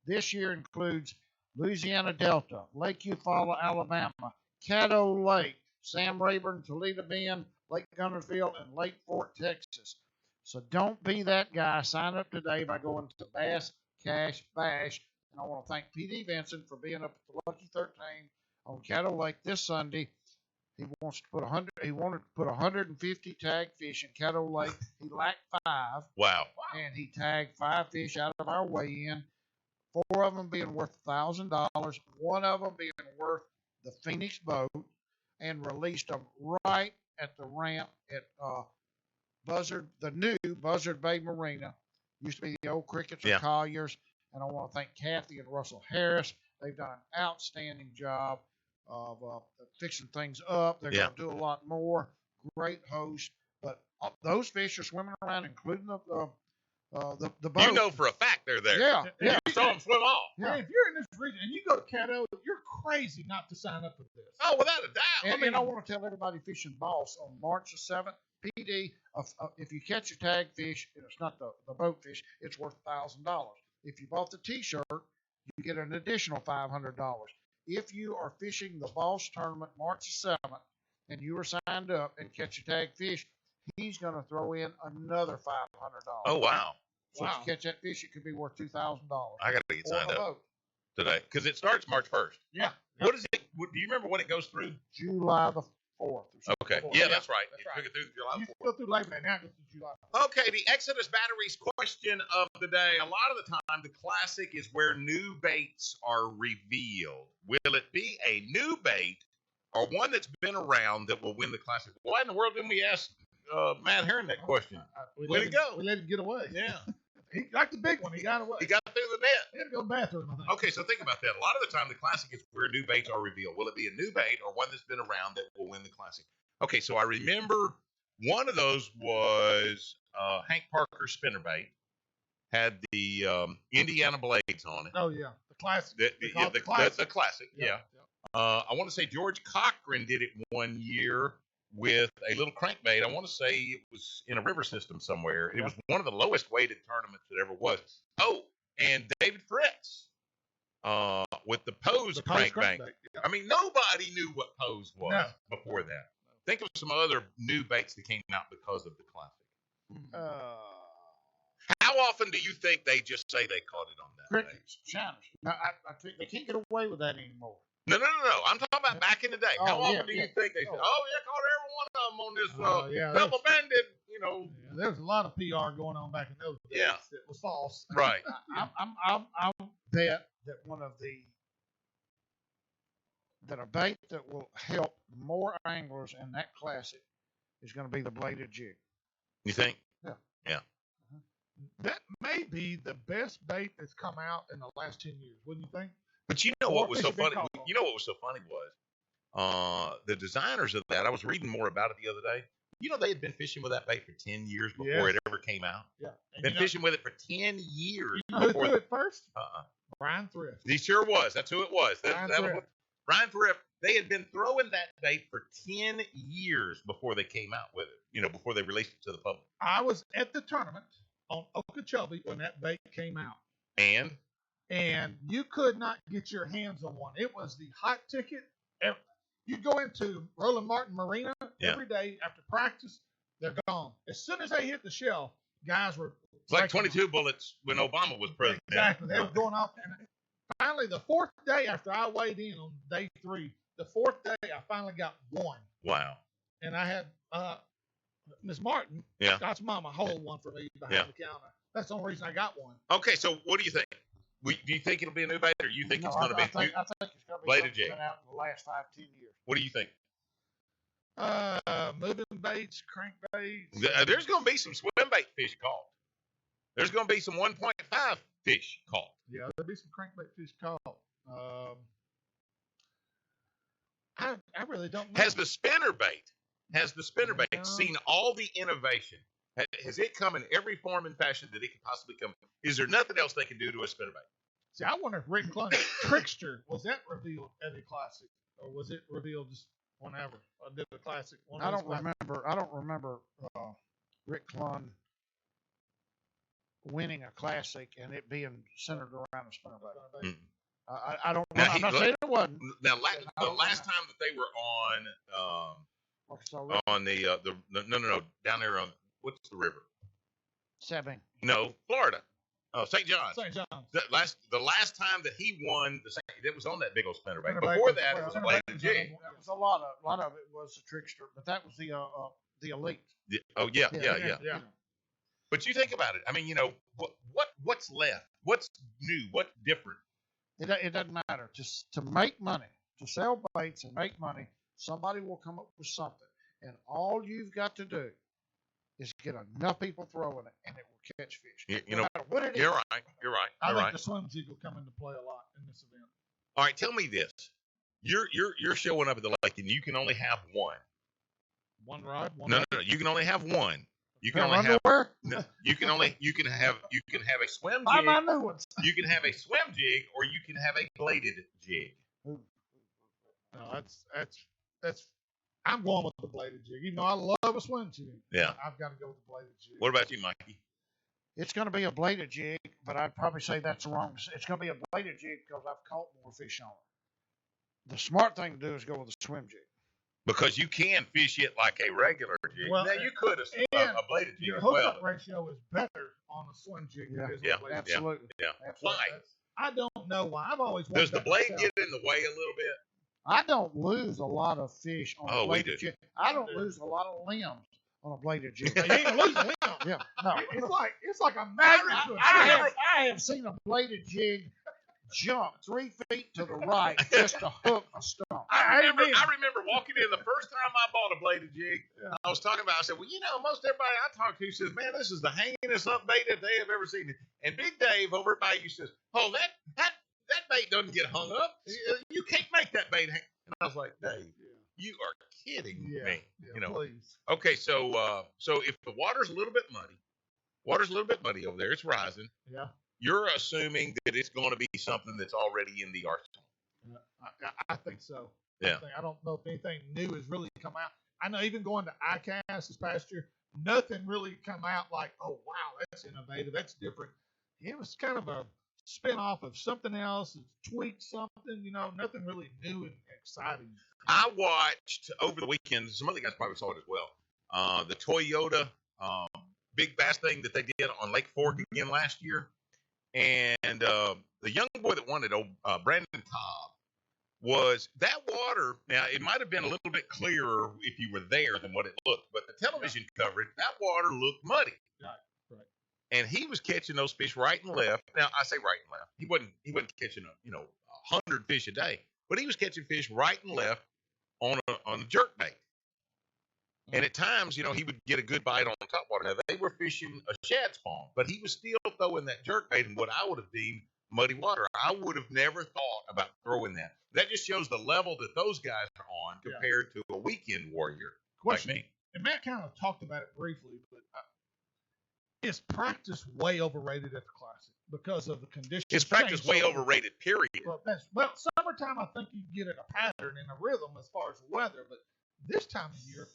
This year includes Louisiana Delta, Lake Eufaula, Alabama, Caddo Lake, Sam Rayburn, Toledo Bend, Lake Gunnersville, and Lake Fort, Texas. So don't be that guy. Sign up today by going to Bass Cash Bash. And I want to thank P.D. Vincent for being up at the Lucky 13 on Caddo Lake this Sunday. He wants to put 100. He wanted to put 150 tag fish in Caddo Lake. He lacked 5. Wow. And he tagged 5 fish out of our weigh-in. 4 of them being worth $1,000. 1 of them being worth the Phoenix boat, and released them right at the ramp at Buzzard, the new Buzzard Bay Marina. Used to be the old Crickets and Colliers. And I want to thank Kathy and Russell Harris. They've done an outstanding job of fixing things up. They're going to do a lot more. Great host. But those fish are swimming around, including the boat. You know for a fact they're there. Yeah. You saw them swim off. Yeah. If you're in this region and you go to Caddo, you're crazy not to sign up for this. Oh, without a doubt. And I want to tell everybody fishing Boss on March the 7th, PD, if you catch a tag fish, and it's not the boat fish, it's worth $1,000. If you bought the T-shirt, you get an additional $500. If you are fishing the Boss tournament March the 7th, and you are signed up and catch a tag fish, he's going to throw in another $500. Oh, wow. So if you catch that fish, it could be worth $2,000. I got to get signed up today because it starts March 1st. Yeah. What is it? Do you remember when it goes through? July the 4th. Okay. Yeah, that's right. You took it through July You 4th. go through Labor Day, now it goes through July. Okay, the Exodus Batteries question of the day. A lot of the time, the classic is where new baits are revealed. Will it be a new bait or one that's been around that will win the classic? Why in the world didn't we ask Matt Herron that question? Way to go. We let him get away. Yeah. He like the big one. He got away. He got through the net. He had to go to the bathroom, I think. Okay, so think about that. A lot of the time, the classic is where new baits are revealed. Will it be a new bait or one that's been around that will win the classic? Okay, so I remember one of those was Hank Parker spinnerbait. Had the Indiana blades on it. Oh, yeah. The classic. The classic, yeah. I want to say George Cochran did it one year with a little crankbait. I want to say it was in a river system somewhere. It was one of the lowest weighted tournaments that ever was. Oh, and David Fritz with the Pose crankbait. Yeah. I mean, nobody knew what Pose was before that. Think of some other new baits that came out because of the classic. How often do you think they just say they caught it on that bait? Crickets, shiners. Now, I think they can't get away with that anymore. No. I'm talking about back in the day. How often do you think they said, "Oh yeah, caught every one of them on this double banded"? You know, there was a lot of PR going on back in those days. Yeah, it was false. Right. I bet that one of a bait that will help more anglers in that classic is going to be the bladed jig. You think? Yeah. That may be the best bait that's come out in the last 10 years, wouldn't you think? But you know what was so funny? You know what was so funny was the designers of that. I was reading more about it the other day. You know, they had been fishing with that bait for 10 years before it ever came out. Yeah. Been fishing with it for 10 years. You know who threw it first? Brian Thrift. He sure was. That's who it was. Brian Thrift. They had been throwing that bait for 10 years before they came out with it. You know, before they released it to the public. I was at the tournament on Okeechobee when that bait came out. And you could not get your hands on one. It was the hot ticket. You go into Roland Martin Marina every day after practice, they're gone. As soon as they hit the shelf, guys were... It's like 22 bullets when Obama was president. Exactly. They were going off. And finally, the 4th day after I weighed in on day 3, the fourth day, I finally got one, Wow. and I had Miss Martin, Yeah. Scott's mama, hold one for me behind Yeah. the counter. That's the only reason I got one. Okay, so what do you think? Do you think it'll be a new bait, or you think No, it's going to be I think it's going to be bladed something jig? been out in the last 5-10 years. What do you think? Moving baits, crankbaits. There's going to be some swim bait fish caught. There's going to be some 1.5 fish caught. Yeah, there'll be some crankbait fish caught. I really don't know. Has the spinnerbait Yeah. seen all the innovation? Has it come in every form and fashion that it could possibly come? Is there nothing else they can do to a spinnerbait? See, I wonder if Rick Clunn's Trickster, was that revealed at a classic, or was it revealed just whenever? Or did the classic? I don't remember Rick Clunn winning a classic and it being centered around a spinnerbait. Mm. I don't. Now, I'm not saying it wasn't. Now, the last time that they were on the down there on what's the river? Seven. No, Florida, St. John's. St. John's. The last time that he won, it was on that big old spinnerbait. Spinnerbait Before was- that, it was a bladed jig. It was a lot of it was a trickster, but that was the elite. Yeah. Oh yeah. Yeah. But you think about it. I mean, what's left? What's new? What's different? It doesn't matter. Just to make money, to sell baits and make money, somebody will come up with something, and all you've got to do is get enough people throwing it, and it will catch fish. You No know, matter what it is. you're right. You're right. I You're think right. the swim jig will come into play a lot in this event. All right, tell me this: you're showing up at the lake, and you can only have one. One rod, one No, rod. no, no. You can only have one. You can Pair of only have. underwear? No, you can have a swim Buy jig. my new ones. You can have a swim jig, or you can have a bladed jig. No, that's. I'm going with the bladed jig. Even though I love a swim jig, Yeah. I've got to go with the bladed jig. What about you, Mikey? It's going to be a bladed jig, but I'd probably say that's wrong. It's going to be a bladed jig because I've caught more fish on it. The smart thing to do is go with a swim jig. Because you can fish it like a regular jig. Well, now you could and a bladed jig Your as well. hookup ratio is better on a swim jig than it is on Yeah. a bladed jig. Absolutely. Yeah. Absolutely. Why? I don't know why. I've always wanted Does the that blade myself. get in the way a little bit? I don't lose a lot of fish on Oh, a we bladed do. jig. I don't lose a lot of limbs on a bladed jig. You ain't gonna lose a limb. Yeah, no. It's like a magnet. to a tree. I have seen a bladed jig jump 3 feet to the right just to hook a stump. I remember walking in the first time I bought a bladed jig. I was talking about. I said, "Well, most everybody I talk to says, man, this is the hangingest up bait that they have ever seen." And Big Dave over at Bayou says, "Oh, that bait doesn't get hung up. You can't make that bait hang." And I was like, "Dave, you are kidding me." Please. Okay, so if the water's a little bit muddy over there, it's rising. Yeah. You're assuming that it's going to be something that's already in the arsenal. I think so. Yeah. I don't know if anything new has really come out. I know even going to ICAST this past year, nothing really come out like, oh, wow, that's innovative. That's different. It was kind of a spin-off of something else. It's tweaked something, nothing really new and exciting. I watched over the weekend, some other guys probably saw it as well, the Toyota big bass thing that they did on Lake Fork again last year. And the young boy that won it, Brandon Cobb, was that water. Now, it might have been a little bit clearer if you were there than what it looked, but the television coverage, that water looked muddy. Right. And he was catching those fish right and left. Now, I say right and left. He wasn't catching 100 fish a day, but he was catching fish right and left on a jerk bait. And at times, he would get a good bite on topwater. Now, they were fishing a shad spawn, but he was still throwing that jerk bait in what I would have deemed muddy water. I would have never thought about throwing that. That just shows the level that those guys are on compared to a weekend warrior Question. like me. And Matt kind of talked about it briefly, but is practice way overrated at the Classic because of the conditions? Is practice way overrated, period. Well, summertime, I think you get it a pattern and a rhythm as far as the weather, but this time of year,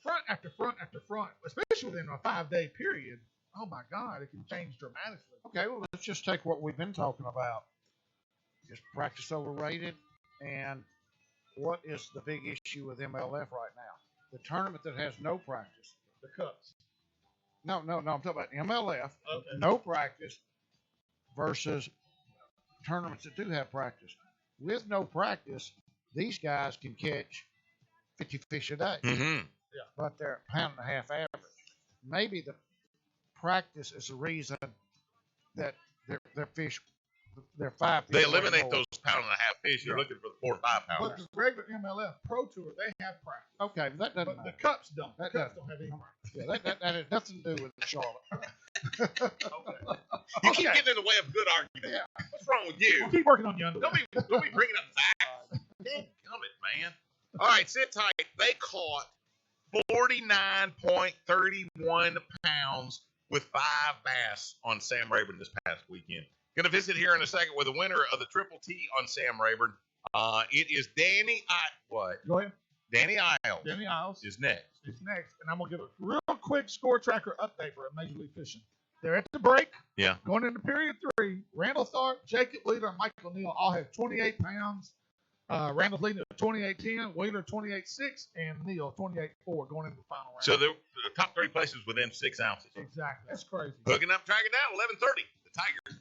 front after front after front, especially within a 5-day period, oh my God, it can change dramatically. Okay, well, let's just take what we've been talking about. Is practice overrated? And what is the big issue with MLF right now? The tournament that has no practice. The cups. No, I'm talking about MLF, Okay. no practice versus tournaments that do have practice. With no practice, these guys can catch 50 fish a day, Mm-hmm. but they're a pound and a half average. Maybe the practice is the reason that their fish, their 5 fish. They weigh eliminate more. those pound and a half fish. You're looking for the 4 or 5 But pounders. the regular MLF Pro Tour, they have practice. Okay, that doesn't But the matter. Cups don't. That The Cups doesn't. don't have any practice. Yeah, that has nothing to do with Charlotte. You keep getting in the way of good arguments. Yeah. What's wrong with you? We'll keep working on you. Don't be bringing up facts. Dadgummit, man. All right, sit tight. They caught 49.31 pounds with 5 bass on Sam Rayburn this past weekend. Going to visit here in a second with the winner of the Triple T on Sam Rayburn. It is Danny what? Go ahead. Danny Isles Danny Isles is next. is next, and I'm going to give a real quick score tracker update for Major League Fishing. They're at the break. Yeah. Going into period 3, Randall Tharp, Jacob Wheeler, and Michael Neal all have 28 pounds. Randall's leading at 28.10, Wheeler 28.6, and Neal 28.4 going into the final round. So the top 3 places within 6 ounces. Exactly. That's crazy. Hooking up, tracking down, 11:30. The Tigers.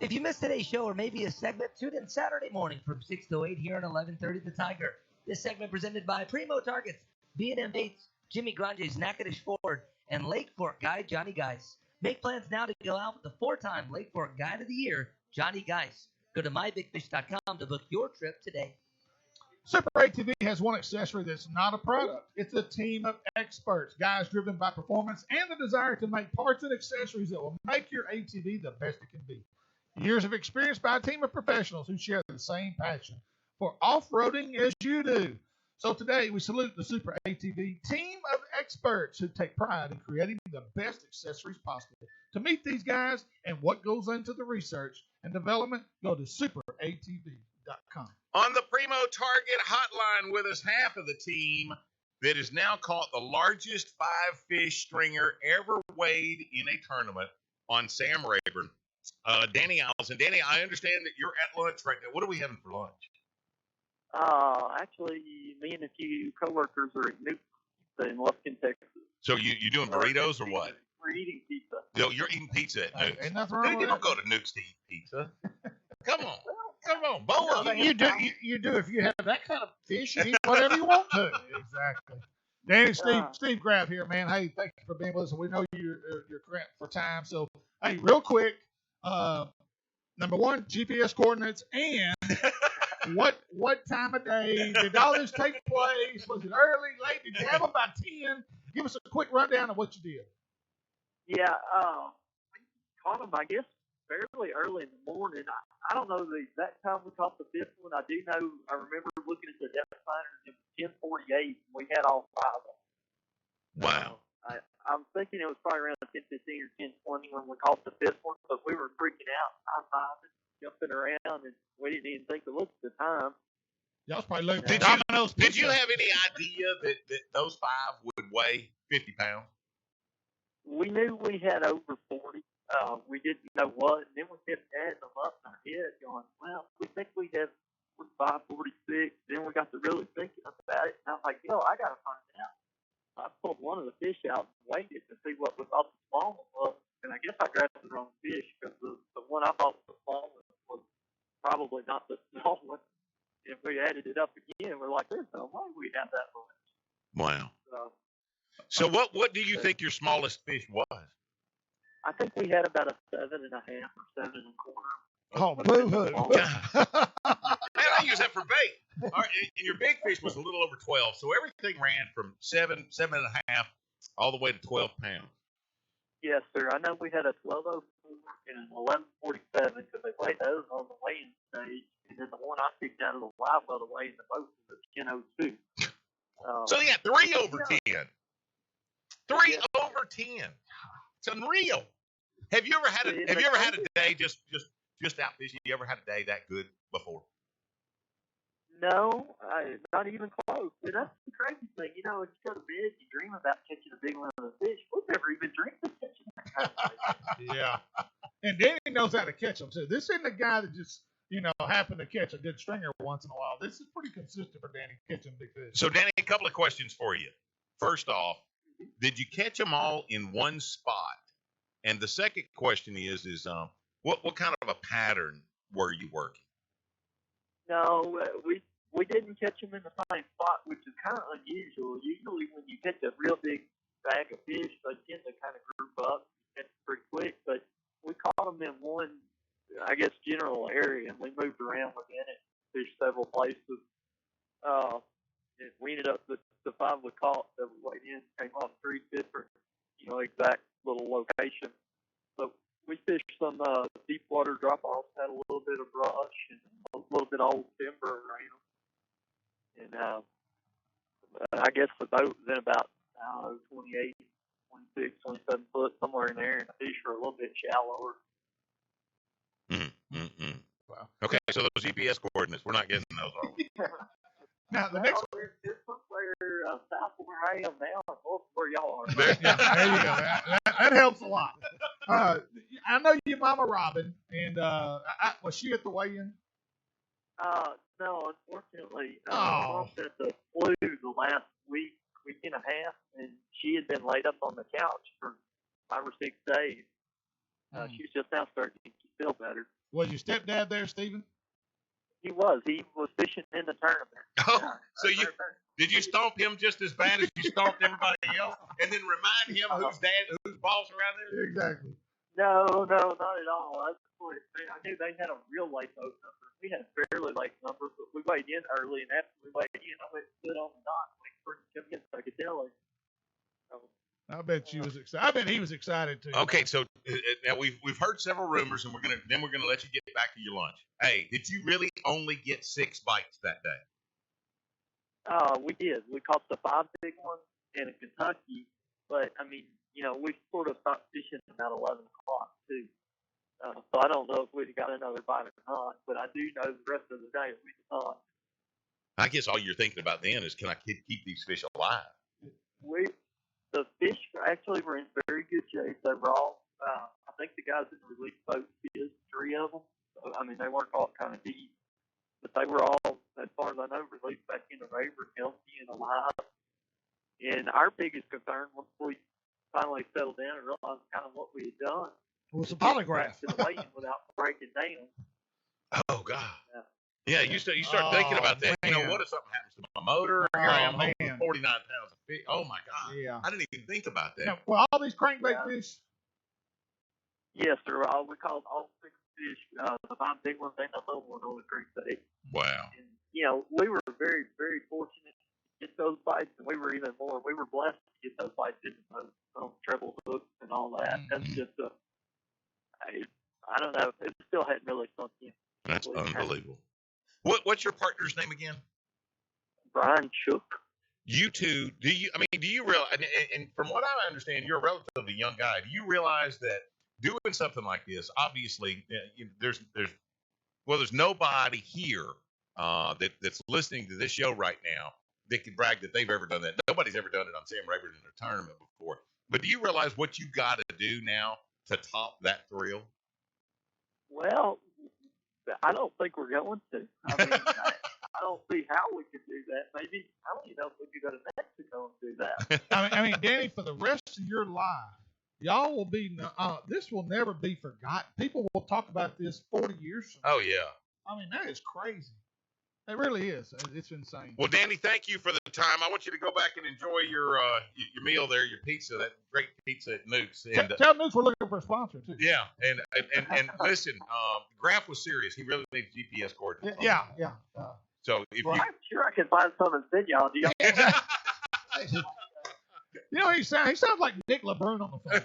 If you missed today's show or maybe a segment, tune in Saturday morning from 6 to 8 here at 11:30 The Tiger. This segment presented by Primo Targets, B&M Baits, Jimmy Grange's Natchitoches Ford, and Lake Fork guide Johnny Geis. Make plans now to go out with the 4-time Lake Fork Guide of the Year, Johnny Geis. Go to mybigfish.com to book your trip today. Super ATV has one accessory that's not a product. It's a team of experts, guys driven by performance and the desire to make parts and accessories that will make your ATV the best it can be. Years of experience by a team of professionals who share the same passion for off-roading as you do. So today we salute the Super ATV team of experts who take pride in creating the best accessories possible. To meet these guys and what goes into the research and development, go to superatv.com. On the Primo Target hotline with us, half of the team that has now caught the largest 5-fish stringer ever weighed in a tournament on Sam Rayburn, Danny Isles. And Danny, I understand that you're at lunch right now. What are we having for lunch? Actually, me and a few coworkers are at Nuke Pizza in Lufkin, Texas. So you doing burritos or what? We're eating pizza. Yo, you're eating pizza at Nuke's. Ain't nothing wrong Dude, with you don't that. go to Nuke's to eat pizza. Come on, Boa. You do if you have that kind of fish, you eat whatever you want to. Exactly. Danny, Steve Graff here, man. Hey, thank you for being with us. We know you're cramped for time. So, hey, real quick, number one, GPS coordinates and what time of day did all this take place? Was it early, late? Did you have them by 10? Give us a quick rundown of what you did. Yeah, we caught them, I guess, fairly early in the morning. I don't know the exact time we caught the fifth one. I do know, I remember looking at the depth finders, it was 10:48, and we had all five of them. Wow. I'm thinking it was probably around 10:15 or 10:20 when we caught the fifth one, but we were freaking out, high-fiving, jumping around, and we didn't even think to look at the time. Y'all was probably looking Did at you, Domino's did you Pizza. have any idea that those five would weigh 50 pounds? We knew we had over 40. We didn't know what, and then we kept adding them up in our head, going, well, we think we have 45, 46. Then we got to really thinking about it, and I'm like, I got to find out. I pulled one of the fish out and weighed it to see what we thought the small one was, and I guess I grabbed the wrong fish because the one I thought was the small one was probably not the small one. If we added it up again, we're like, there's no way we had that much. Wow. So So what do you think your smallest fish was? I think we had about a 7.5 or 7.25. Oh, boo-hoo. Man, I use that for bait. All right, and your big fish was a little over 12, so everything ran from 7.5, all the way to 12 pounds. Yes, sir. I know we had a 12.04 and an 11.47 because they weighed those on the weighing stage, and then the one I picked out of the live well to weigh in the boat was a 10.02. So yeah, 3 over 10. 3 over 10. It's unreal. Have you ever had a day just out fishing? You ever had a day that good before? No, not even close. And that's the crazy thing. If you go to bed, you dream about catching a big one of the fish. We've never even dreamed of catching that kind of fish. Yeah. And Danny knows how to catch them, too. This isn't a guy that just, happened to catch a good stringer once in a while. This is pretty consistent for Danny catching big fish. So, Danny, a couple of questions for you. First off, did you catch them all in one spot? And the second question is what kind of a pattern were you working? No, we didn't catch them in the same spot, which is kind of unusual. Usually when you catch a real big bag of fish, they tend to kind of group up and pretty quick. But we caught them in one, I guess, general area, and we moved around within it, fished several places. And we ended up, the five we caught that we weighed in came off 3 different, exact little locations. So we fished some deep water drop-offs, had a little bit of brush and a little bit of old timber around. And I guess the boat was in about, 28, 26, 27 foot, somewhere in there, and the fish were a little bit shallower. Wow. Okay, so those GPS coordinates, we're not getting those, are we? Now, the next It's somewhere south of where I am now and north of where y'all are. there you go. That helps a lot. I know your mama Robin, and was she at the weigh-in? No, unfortunately, Oh. Mom had the flu the last week and a half, and she had been laid up on the couch for 5 or 6 days. She's just now starting to feel better. Was your stepdad there, Stephen? He was fishing in the tournament. Oh, so did you stomp him just as bad as you stomped everybody else, and then remind him who's boss around there? Exactly. No, not at all. I knew they had a real late boat number. We had a fairly late number, but we weighed in early, and after we weighed in, I went and stood on the dock waiting for him to come get so I could tell him. I bet she was excited. I bet he was excited too. Okay, so now we've heard several rumors, and we're gonna let you get back to your lunch. Hey, did you really only get 6 bites that day? We did. We caught the 5 big ones in Kentucky, but I mean, we sort of stopped fishing about 11 o'clock too. So I don't know if we'd got another bite or not, but I do know the rest of the day we did not. I guess all you're thinking about then is, can I keep these fish alive? The fish actually were in very good shape. They were all, I think the guys in the relief boat did 3 of them. So, I mean, they weren't all kind of deep, but they were all, as far as I know, released back into the river, healthy and alive. And our biggest concern once we finally settled down and realized kind of what we had done was a polygraph. to the weigh-in without breaking down. Oh God. Yeah, you start thinking about that. Man. What if something happens to my motor? Here I am, man. holding 49 pounds of fish. Oh my God. Yeah. I didn't even think about that. Now, well, all these crankbait fish. Yes, sir. We called all 6 fish, the 5 big ones and the little one on the crankbait. Wow. And, we were very, very fortunate to get those bites, and we were blessed to get those bites in on treble hooks and all that. it's just I don't know. It still hadn't really sunk in. That's Well, unbelievable. What's your partner's name again? Brian Shook. You two, do you realize, and from what I understand, you're a relatively young guy. Do you realize that doing something like this, obviously, there's nobody here that's listening to this show right now that can brag that they've ever done that. Nobody's ever done it on Sam Rayburn in a tournament before. But do you realize what you got to do now to top that thrill? Well, I don't think we're going to. I mean, I don't see how we could do that. Maybe, I don't even know if we could go to Mexico and do that. I mean, Danny, for the rest of your life, y'all will be. This will never be forgotten. People will talk about this 40 years from now. Oh, yeah. I mean, that is crazy. It really is. It's insane. Well, Danny, thank you for the time. I want you to go back and enjoy your meal there, your pizza, that great pizza at Nuke's. And Tell Nuke's we're looking for a sponsor, too. yeah, and listen, Graf was serious. He really needs GPS coordinates. Yeah. So if Well, I'm sure I can find some and send y'all. Do y'all You know, he sounds like Nick LeBrun on the phone.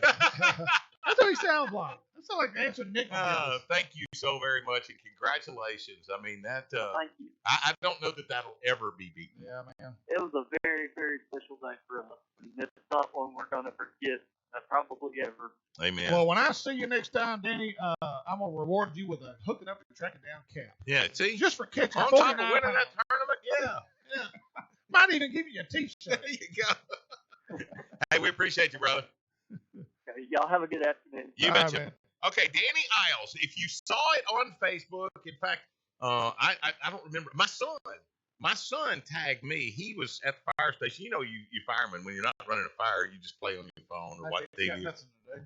That's what he sounds like. That sounds like the answer Nick would give us. thank you so very much, and congratulations. I mean, that Thank you. I don't know that that'll ever be beaten. Yeah, man. It was a very, very special day for us. And it's not one we're going to forget, probably ever. Amen. Well, when I see you next time, Danny, I'm going to reward you with a hooking up and tracking down cap. Yeah, see? Just for catching On top of 49 winning pounds. that tournament, yeah. Might even give you a T-shirt. There you go. Hey, we appreciate you, brother. Okay, y'all have a good afternoon. You All right, betcha. man. Okay, Danny Isles. If you saw it on Facebook, in fact, I don't remember. My son tagged me. He was at the fire station. You know, you firemen, when you're not running a fire, you just play on your phone or watch TV.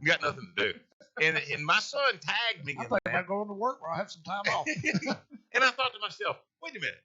You got nothing to do. And my son tagged me I in think that. I'm going to work where I have some time off. And I thought to myself, wait a minute.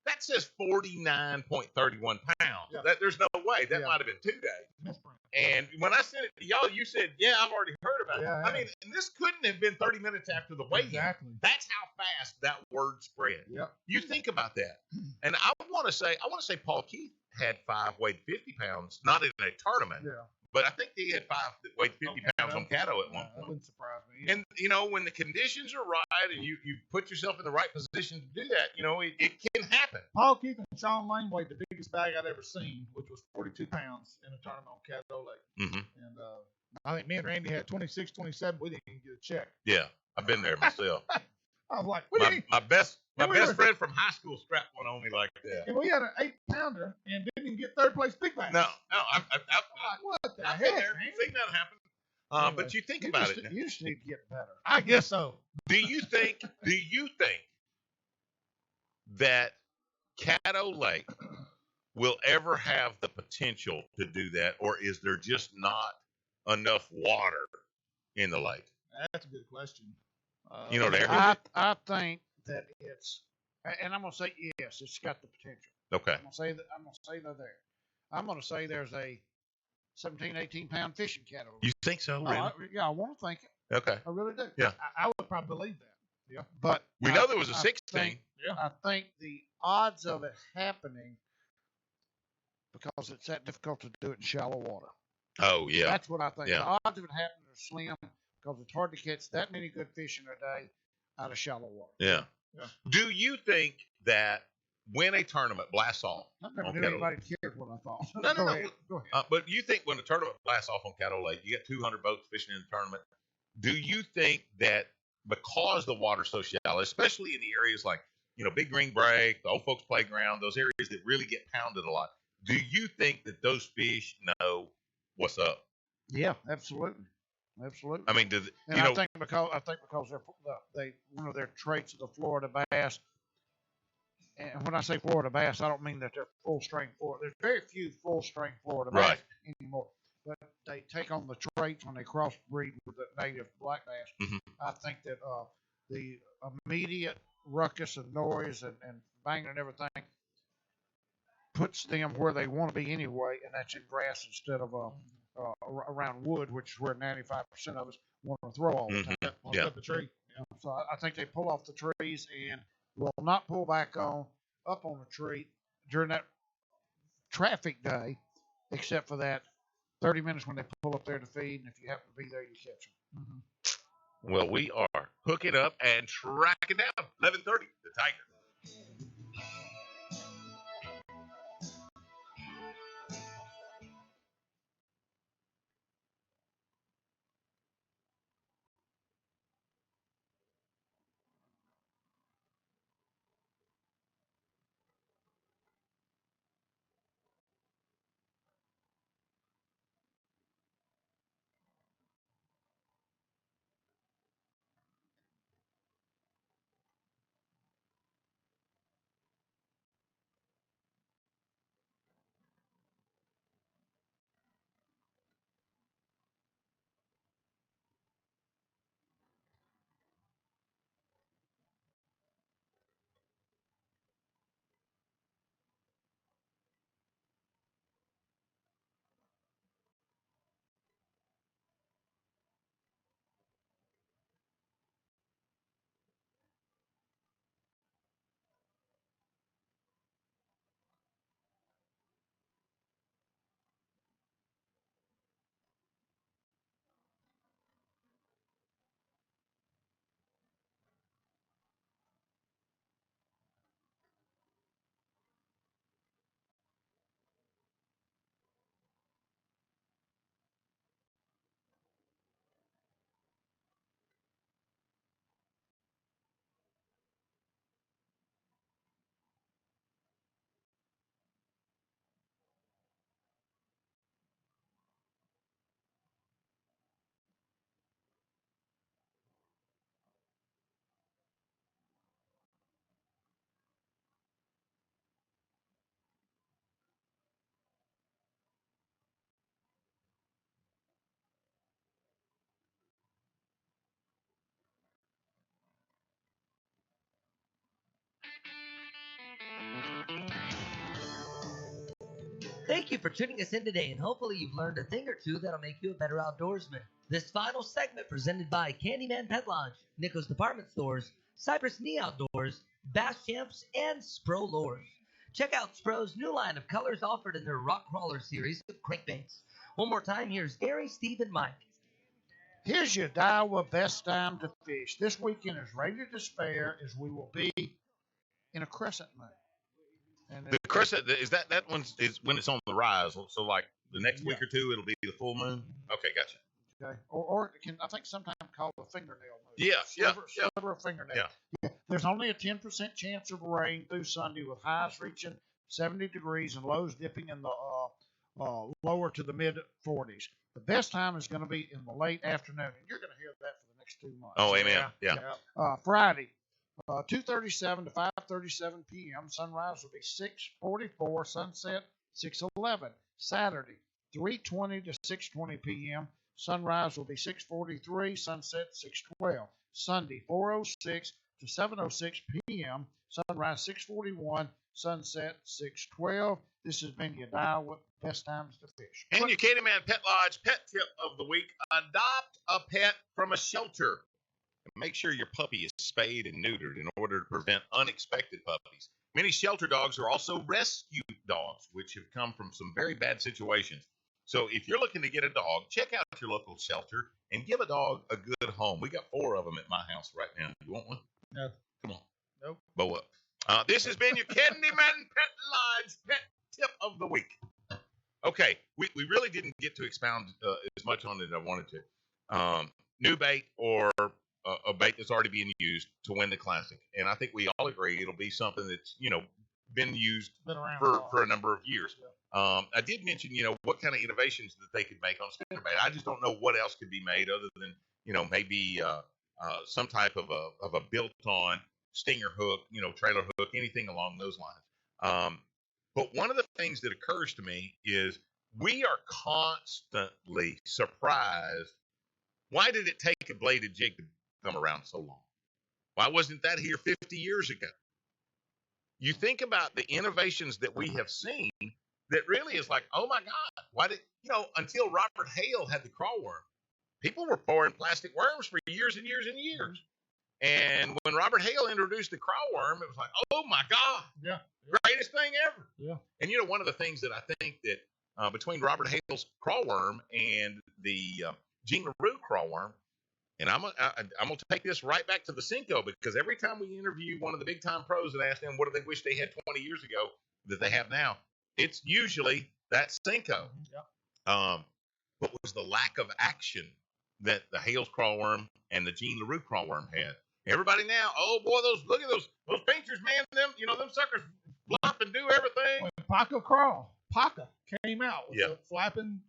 That says 49.31 pounds. Yeah. There's no way. That Yeah. might have been 2 days. And when I sent it to y'all, you said, yeah, I've already heard about it. Yeah, I yeah. mean, and this couldn't have been 30 minutes after the weigh-in. Exactly. That's how fast that word spread. Yep. You think about that. And I want to say Paul Keith had 5 weighed 50 pounds, not in a tournament, Yeah. but I think he had 5 that weighed 50 pounds on Caddo at one That point. wouldn't surprise me. And, when the conditions are right and you put yourself in the right position to do that, it can happen. Paul Keith and Sean Lane weighed the biggest bag I'd ever seen, which was 42 pounds in a tournament on Caddo Lake. Mm-hmm. And I think me and Randy had 26, 27. We didn't even get a check. Yeah, I've been there myself. I was like, what do you mean? My best And we were- friend from high school strapped one on me like that. And we had an 8-pounder and didn't even get third place big bag. No, Like, what the I've heck, been there. man? Seen that happen. Anyway, But you think about it. You just need to get better. I guess so. Do you think that Caddo Lake will ever have the potential to do that, or is there just not enough water in the lake? That's a good question. There. I think that it's, and I'm gonna say yes, it's got the potential. Okay. I'm gonna say they're there. I'm gonna say there's a 17, 18 pound fishing cat over You think so? there. Really? I want to think it. Okay. I really do. Yeah. I would probably believe that. Yeah. But We know there was a I 16. think- I think the odds of it happening, because it's that difficult to do it in shallow water. Oh yeah. That's what I think. Yeah. The odds of it happening are slim because it's hard to catch that many good fish in a day out of shallow water. Yeah. Yeah. Do you think that when a tournament blasts off I never on knew Caddo anybody cared what I thought. No. Go ahead. but you think when a tournament blasts off on Caddo Lake, you get 200 boats fishing in the tournament. Do you think that because the water's so shallow, especially in the areas like, Big Green Break, the old folks playground, those areas that really get pounded a lot, do you think that those fish know what's up? Yeah, absolutely. Absolutely. I mean, I think because they one of their traits of the Florida bass, and when I say Florida bass, I don't mean that they're full strength Florida. There's very few full strength Florida bass anymore, but they take on the traits when they crossbreed with the native black bass. Mhm. I think that the immediate ruckus and noise and banging and everything puts them where they want to be anyway, and that's in grass instead of around wood, which is where 95% of us want to throw all the time. Yeah. Up the tree. So I think they pull off the trees and will not pull back up on the tree during that traffic day, except for that 30 minutes when they pull up there to feed, and if you happen to be there, you catch them. Mm-hmm. Well, we are hooking up and tracking down 11:30, the Tiger. Thank you for tuning us in today, and hopefully you've learned a thing or two that'll make you a better outdoorsman. This final segment presented by Candyman Pet Lodge, Nichols Department Stores, Cypress Knee Outdoors, Bass Champs, and Spro Lures. Check out Spro's new line of colors offered in their Rock Crawler series of crankbaits. One more time, here's Gary, Steve, and Mike. Here's your Iowa best time to fish. This weekend is ready to spare as we will be in a crescent moon. And The crescent, is that one is when it's on the rise. So like the next week or two, it'll be the full moon. Okay, gotcha. Okay. Or it can, I think, sometimes called a fingernail moon. Yeah, Sliver of fingernail. Yeah. There's only a 10% chance of rain through Sunday, with highs reaching 70 degrees and lows dipping in the lower to the mid 40s. The best time is going to be in the late afternoon, and you're going to hear that for the next 2 months. Oh, amen. Yeah. Friday, 2:37 to 5:37 p.m. Sunrise will be 6:44. Sunset 6:11. Saturday, 3:20 to 6:20 p.m. Sunrise will be 6:43. Sunset 6:12. Sunday, 4:06 to 7:06 p.m. Sunrise 6:41. Sunset 6:12. This has been your dial with best times to fish. And your Candyman Pet Lodge pet tip of the week: adopt a pet from a shelter. Make sure your puppy is spayed and neutered in order to prevent unexpected puppies. Many shelter dogs are also rescue dogs, which have come from some very bad situations. So if you're looking to get a dog, check out your local shelter and give a dog a good home. We got 4 of them at my house right now. You want one? No. Come on. Nope. Bow up. This has been your Candyman Pet Lodge pet tip of the week. Okay, we really didn't get to expound as much on it as I wanted to. New bait or a bait that's already being used to win the classic, and I think we all agree it'll be something that's been used for a number of years. Yeah. I did mention what kind of innovations that they could make on spinnerbait. I just don't know what else could be made other than maybe some type of a built-on stinger hook, trailer hook, anything along those lines. But one of the things that occurs to me is we are constantly surprised. Why did it take a bladed jig to come around so long? Why wasn't that here 50 years ago? You think about the innovations that we have seen that really is like, oh my God, why did, until Robert Hale had the crawl worm, people were pouring plastic worms for years and years and years. And when Robert Hale introduced the crawl worm, it was like, oh my God, yeah, greatest thing ever. Yeah. And one of the things that I think that between Robert Hale's crawworm and the Jean LaRue crawworm. And I'm gonna take this right back to the Cinco, because every time we interview one of the big time pros and ask them what do they wish they had 20 years ago that they have now, it's usually that Cinco. What was the lack of action that the Hale's crawworm and the Jean LaRue crawworm had? Everybody now, oh boy, look at those pinchers, man. Them suckers flop and do everything. When Paca came out with the flapping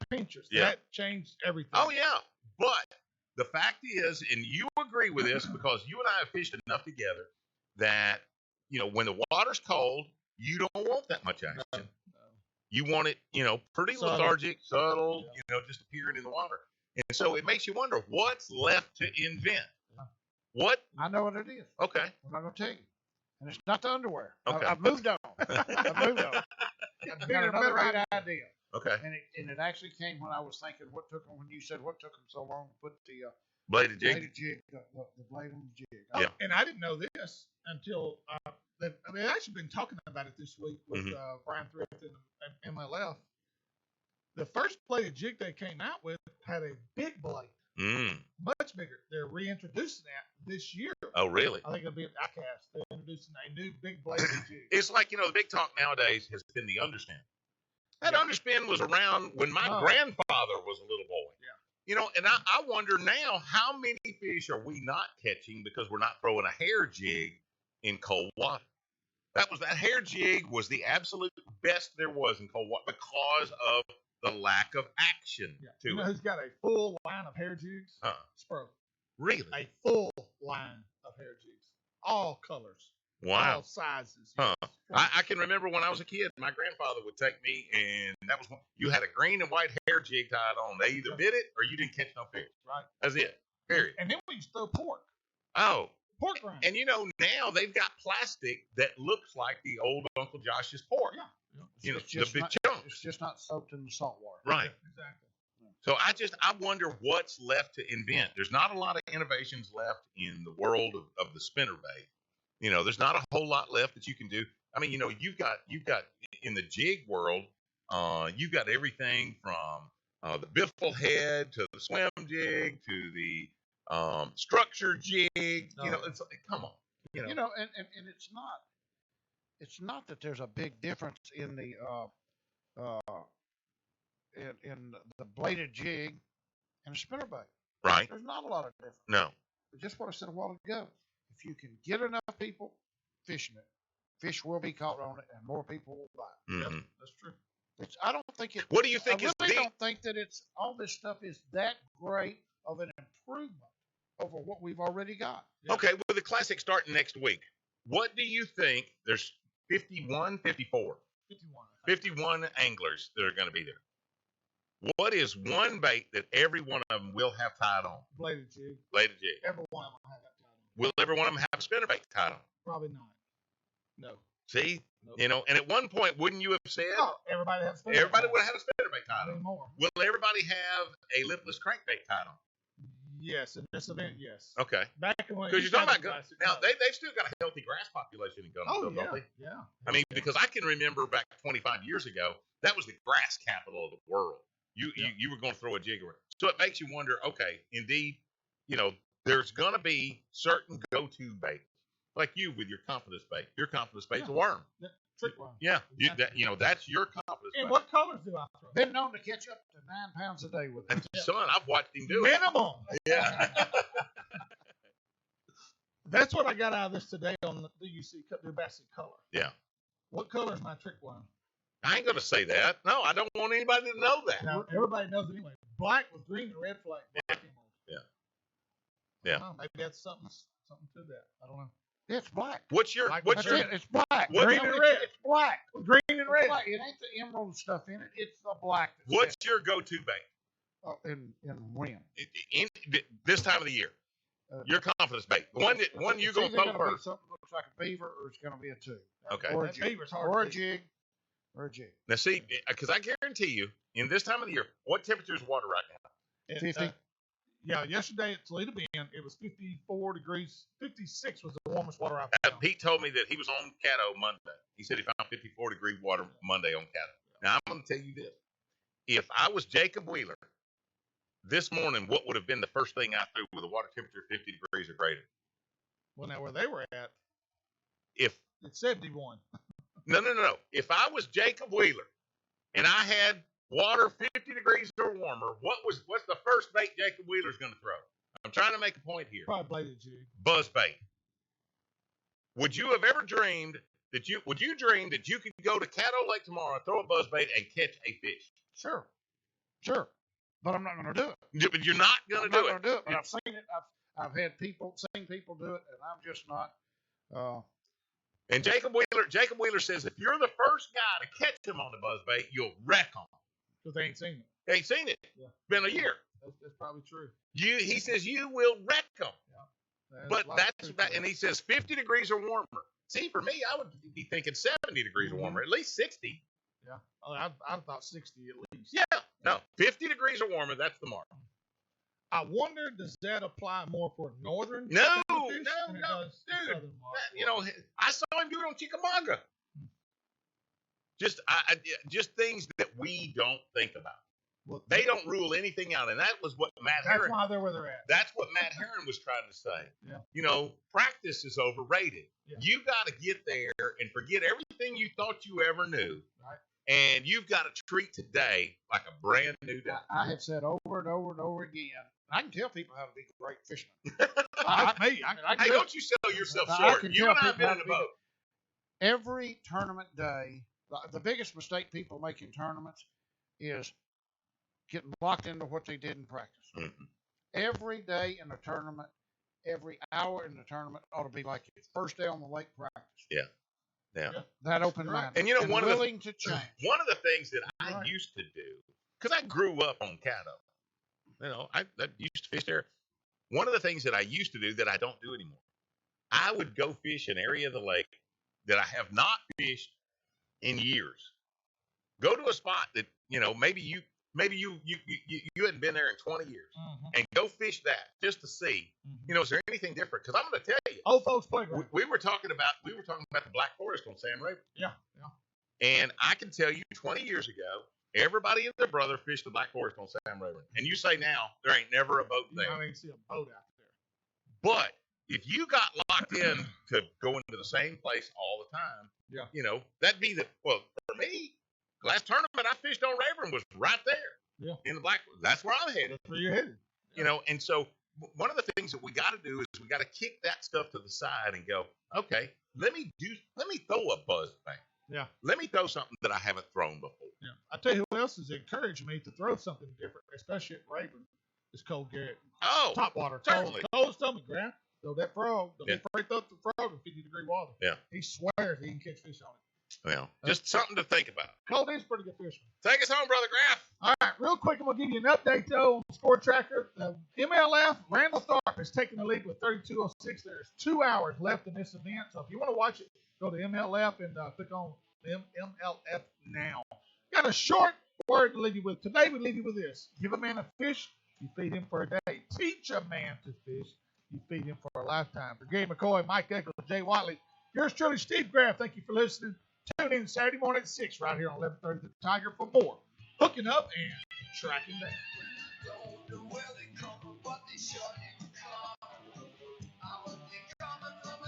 pinchers, that changed everything. Oh yeah, but the fact is, and you agree with this because you and I have fished enough together that, when the water's cold, you don't want that much action. No. You want it, pretty lethargic, subtle, just appearing in the water. And so it makes you wonder what's left to invent. What? I know what it is. Okay. I'm not going to tell you. And it's not the underwear. Okay. I've moved on. I've got another great idea. Okay. And it actually came when I was thinking when you said what took them so long to put the bladed jig. The blade on the jig. Yeah. And I didn't know this until they've actually been talking about it this week with Brian Thrift and MLF. The first bladed jig they came out with had a big blade. Much bigger. They're reintroducing that this year. Oh, really? I think it'll be at ICAST. They're introducing a new big bladed jig. It's like, the big talk nowadays has been the underspin. That underspin was around when my grandfather was a little boy. Yeah. And I wonder now, how many fish are we not catching because we're not throwing a hair jig in cold water? That hair jig was the absolute best there was in cold water because of the lack of action to it. Who's got a full line of hair jigs? Spro. Really? A full line of hair jigs. All colors. Wow. All sizes. I can remember when I was a kid, my grandfather would take me, and that was when you had a green and white hair jig tied on. They either bit it or you didn't catch no fish. Right. That's it. Period. And then we used to throw pork. Oh. Pork rind. And now they've got plastic that looks like the old Uncle Josh's pork. Yeah. The big chunks. It's just not soaked in the salt water. Right. Exactly. So I wonder what's left to invent. There's not a lot of innovations left in the world of the spinnerbait. There's not a whole lot left that you can do. I mean, you've got in the jig world, you've got everything from the biffle head to the swim jig to the structure jig. It's like, come on. And it's not that there's a big difference in the in the bladed jig and the spinnerbait. Right. There's not a lot of difference. No. But just what I said a while ago. If you can get enough people fishing it, fish will be caught on it, and more people will buy it. Mm-hmm. Yep, that's true. I don't think it. What do you think I really don't think that it's all this stuff is that great of an improvement over what we've already got. Yeah. Okay, with the Classic starting next week, what do you think? There's 51, 54. 51 anglers that are going to be there. What is one bait that every one of them will have tied on? Bladed jig. Bladed jig. Every one of them have that tied on. Will every one of them have a spinnerbait tied on? Probably not. No. See? Nope. And at one point, wouldn't you have said? Oh, everybody has spinnerbait. Everybody would have a spinnerbait tied on. Anymore. Will everybody have a lipless crankbait tied on? Yes, in this event, yes. Okay. Back when because you're talking about now, they've still got a healthy grass population in Gunnersville, don't they? Yeah. I mean, because I can remember back 25 years ago, that was the grass capital of the world. You were going to throw a jig around. So it makes you wonder, okay, indeed, there's going to be certain go-to baits. Like you with your confidence bait. Your confidence bait's a worm. Trick worm. Yeah. Exactly. That's your confidence and bait. what colors do I throw? Been known to catch up to 9 pounds a day with it. Son, I've watched him do Minimum. it. Yeah. That's what I got out of this today on the DUC Dubassi color. Yeah. What color is my trick worm? I ain't going to say that. No, I don't want anybody to know that. Now, everybody knows it anyway. Black with green and red flag. Yeah. Maybe that's something to that. I don't know. It's black. What's your It's black. Green and red. It's black. Green and red. Black. It ain't the emerald stuff in it. It's the black. What's your go-to bait? In when? In this time of the year. Your confidence bait. The one you're going to throw first. Something that looks like a beaver, or it's going to be a tube. Okay. Or a jig. Or a jig. Or a jig. Now see, because I guarantee you, in this time of the year, what temperature is water right now? 50. Yeah, yesterday at Toledo Bend, it was 54 degrees. 56 was the warmest water I've found. Pete told me that he was on Caddo Monday. He said he found 54-degree water Monday on Caddo. Now, I'm going to tell you this. If I was Jacob Wheeler this morning, what would have been the first thing I threw with a water temperature 50 degrees or greater? Well, now where they were at, If it's 71. No. If I was Jacob Wheeler and I had water 50 degrees or warmer, what's the first bait Jacob Wheeler's going to throw? I'm trying to make a point here. Probably bladed jig. Buzz bait. Would you have ever dreamed that you could go to Caddo Lake tomorrow, throw a buzz bait, and catch a fish? Sure. But I'm not going to do it. But you're not going to do it. I'm not going to do it. But I've seen it. I've had seen people do it, and I'm just not. And Jacob Wheeler says if you're the first guy to catch him on the buzz bait, you'll wreck him. Because they ain't seen it. They ain't seen it. Yeah. Been a year. That's probably true. He says you will wreck them. Yeah. But that's that, and he says 50 degrees or warmer. See, for me, I would be thinking 70 degrees or warmer, at least 60. Yeah. Oh, I thought 60 at least. Yeah. No, 50 degrees or warmer, that's the mark. I wonder, does that apply more for northern? No, fish than it no, does dude. southern market? I saw him do it on Chickamauga. Just things that we don't think about. Well, They don't rule anything out, and that was what Matt that's Herron. why they're where they're at. That's what Matt Herron was trying to say. Yeah. Practice is overrated. Yeah. You got to get there and forget everything you thought you ever knew. Right. And you've got to treat today like a brand new day. I have said over and over and over again. I can tell people how to be great fishermen. That's me. I Hey, do don't it. you sell yourself I short. can You tell and I have people been how in to the be boat. Every tournament day, the biggest mistake people make in tournaments is getting locked into what they did in practice. Mm-hmm. Every day in the tournament, every hour in the tournament ought to be like your first day on the lake practice. Yeah. That open mind. And one willing to change. One of the things that I used to do, because I grew up on Caddo, I used to fish there. One of the things that I used to do that I don't do anymore, I would go fish an area of the lake that I have not fished in years. Go to a spot that maybe you hadn't been there in 20 years, and go fish that just to see. Is there anything different? Because I'm going to tell you, Old folks playground. we were talking about the Black Forest on Sam Rayburn. Yeah. And I can tell you, 20 years ago, everybody and their brother fished the Black Forest on Sam Rayburn. And you say now there ain't never a boat there. I ain't see a boat out there. But if you got locked in to going to the same place all the time, that'd be for me. Last tournament I fished on Rayburn was right there. Yeah. In the Black. That's where I'm headed. That's where you're headed. And so one of the things that we got to do is we got to kick that stuff to the side and go, okay, let me throw a buzz bait. Yeah. Let me throw something that I haven't thrown before. Yeah. I tell you who else has encouraged me to throw something different, especially at Rayburn, is Cole Garrett. Oh, top water. certainly. Cole's told me, Grant, throw that frog. Don't Yeah. be afraid to throw the frog in 50-degree water. Yeah. He swears he can catch fish on it. Well, just something to think about. Cole is a pretty good fisherman. Take us home, Brother Graff. All right, real quick, I'm going to give you an update, though, on the score tracker. MLF, Randall Tharp is taking the lead with 32.06. There's 2 hours left in this event, so if you want to watch it, go to MLF and click on MLF now. Got a short word to leave you with. Today, we leave you with this. Give a man a fish, you feed him for a day. Teach a man to fish, you feed him for a lifetime. For Gary McCoy, Mike Eccles, Jay Watley, yours truly, Steve Graff. Thank you for listening. Tune in Saturday morning at 6 right here on 1130 The Tiger for more hooking up and tracking down. Don't know where they come from, but they sure do come. I would be coming from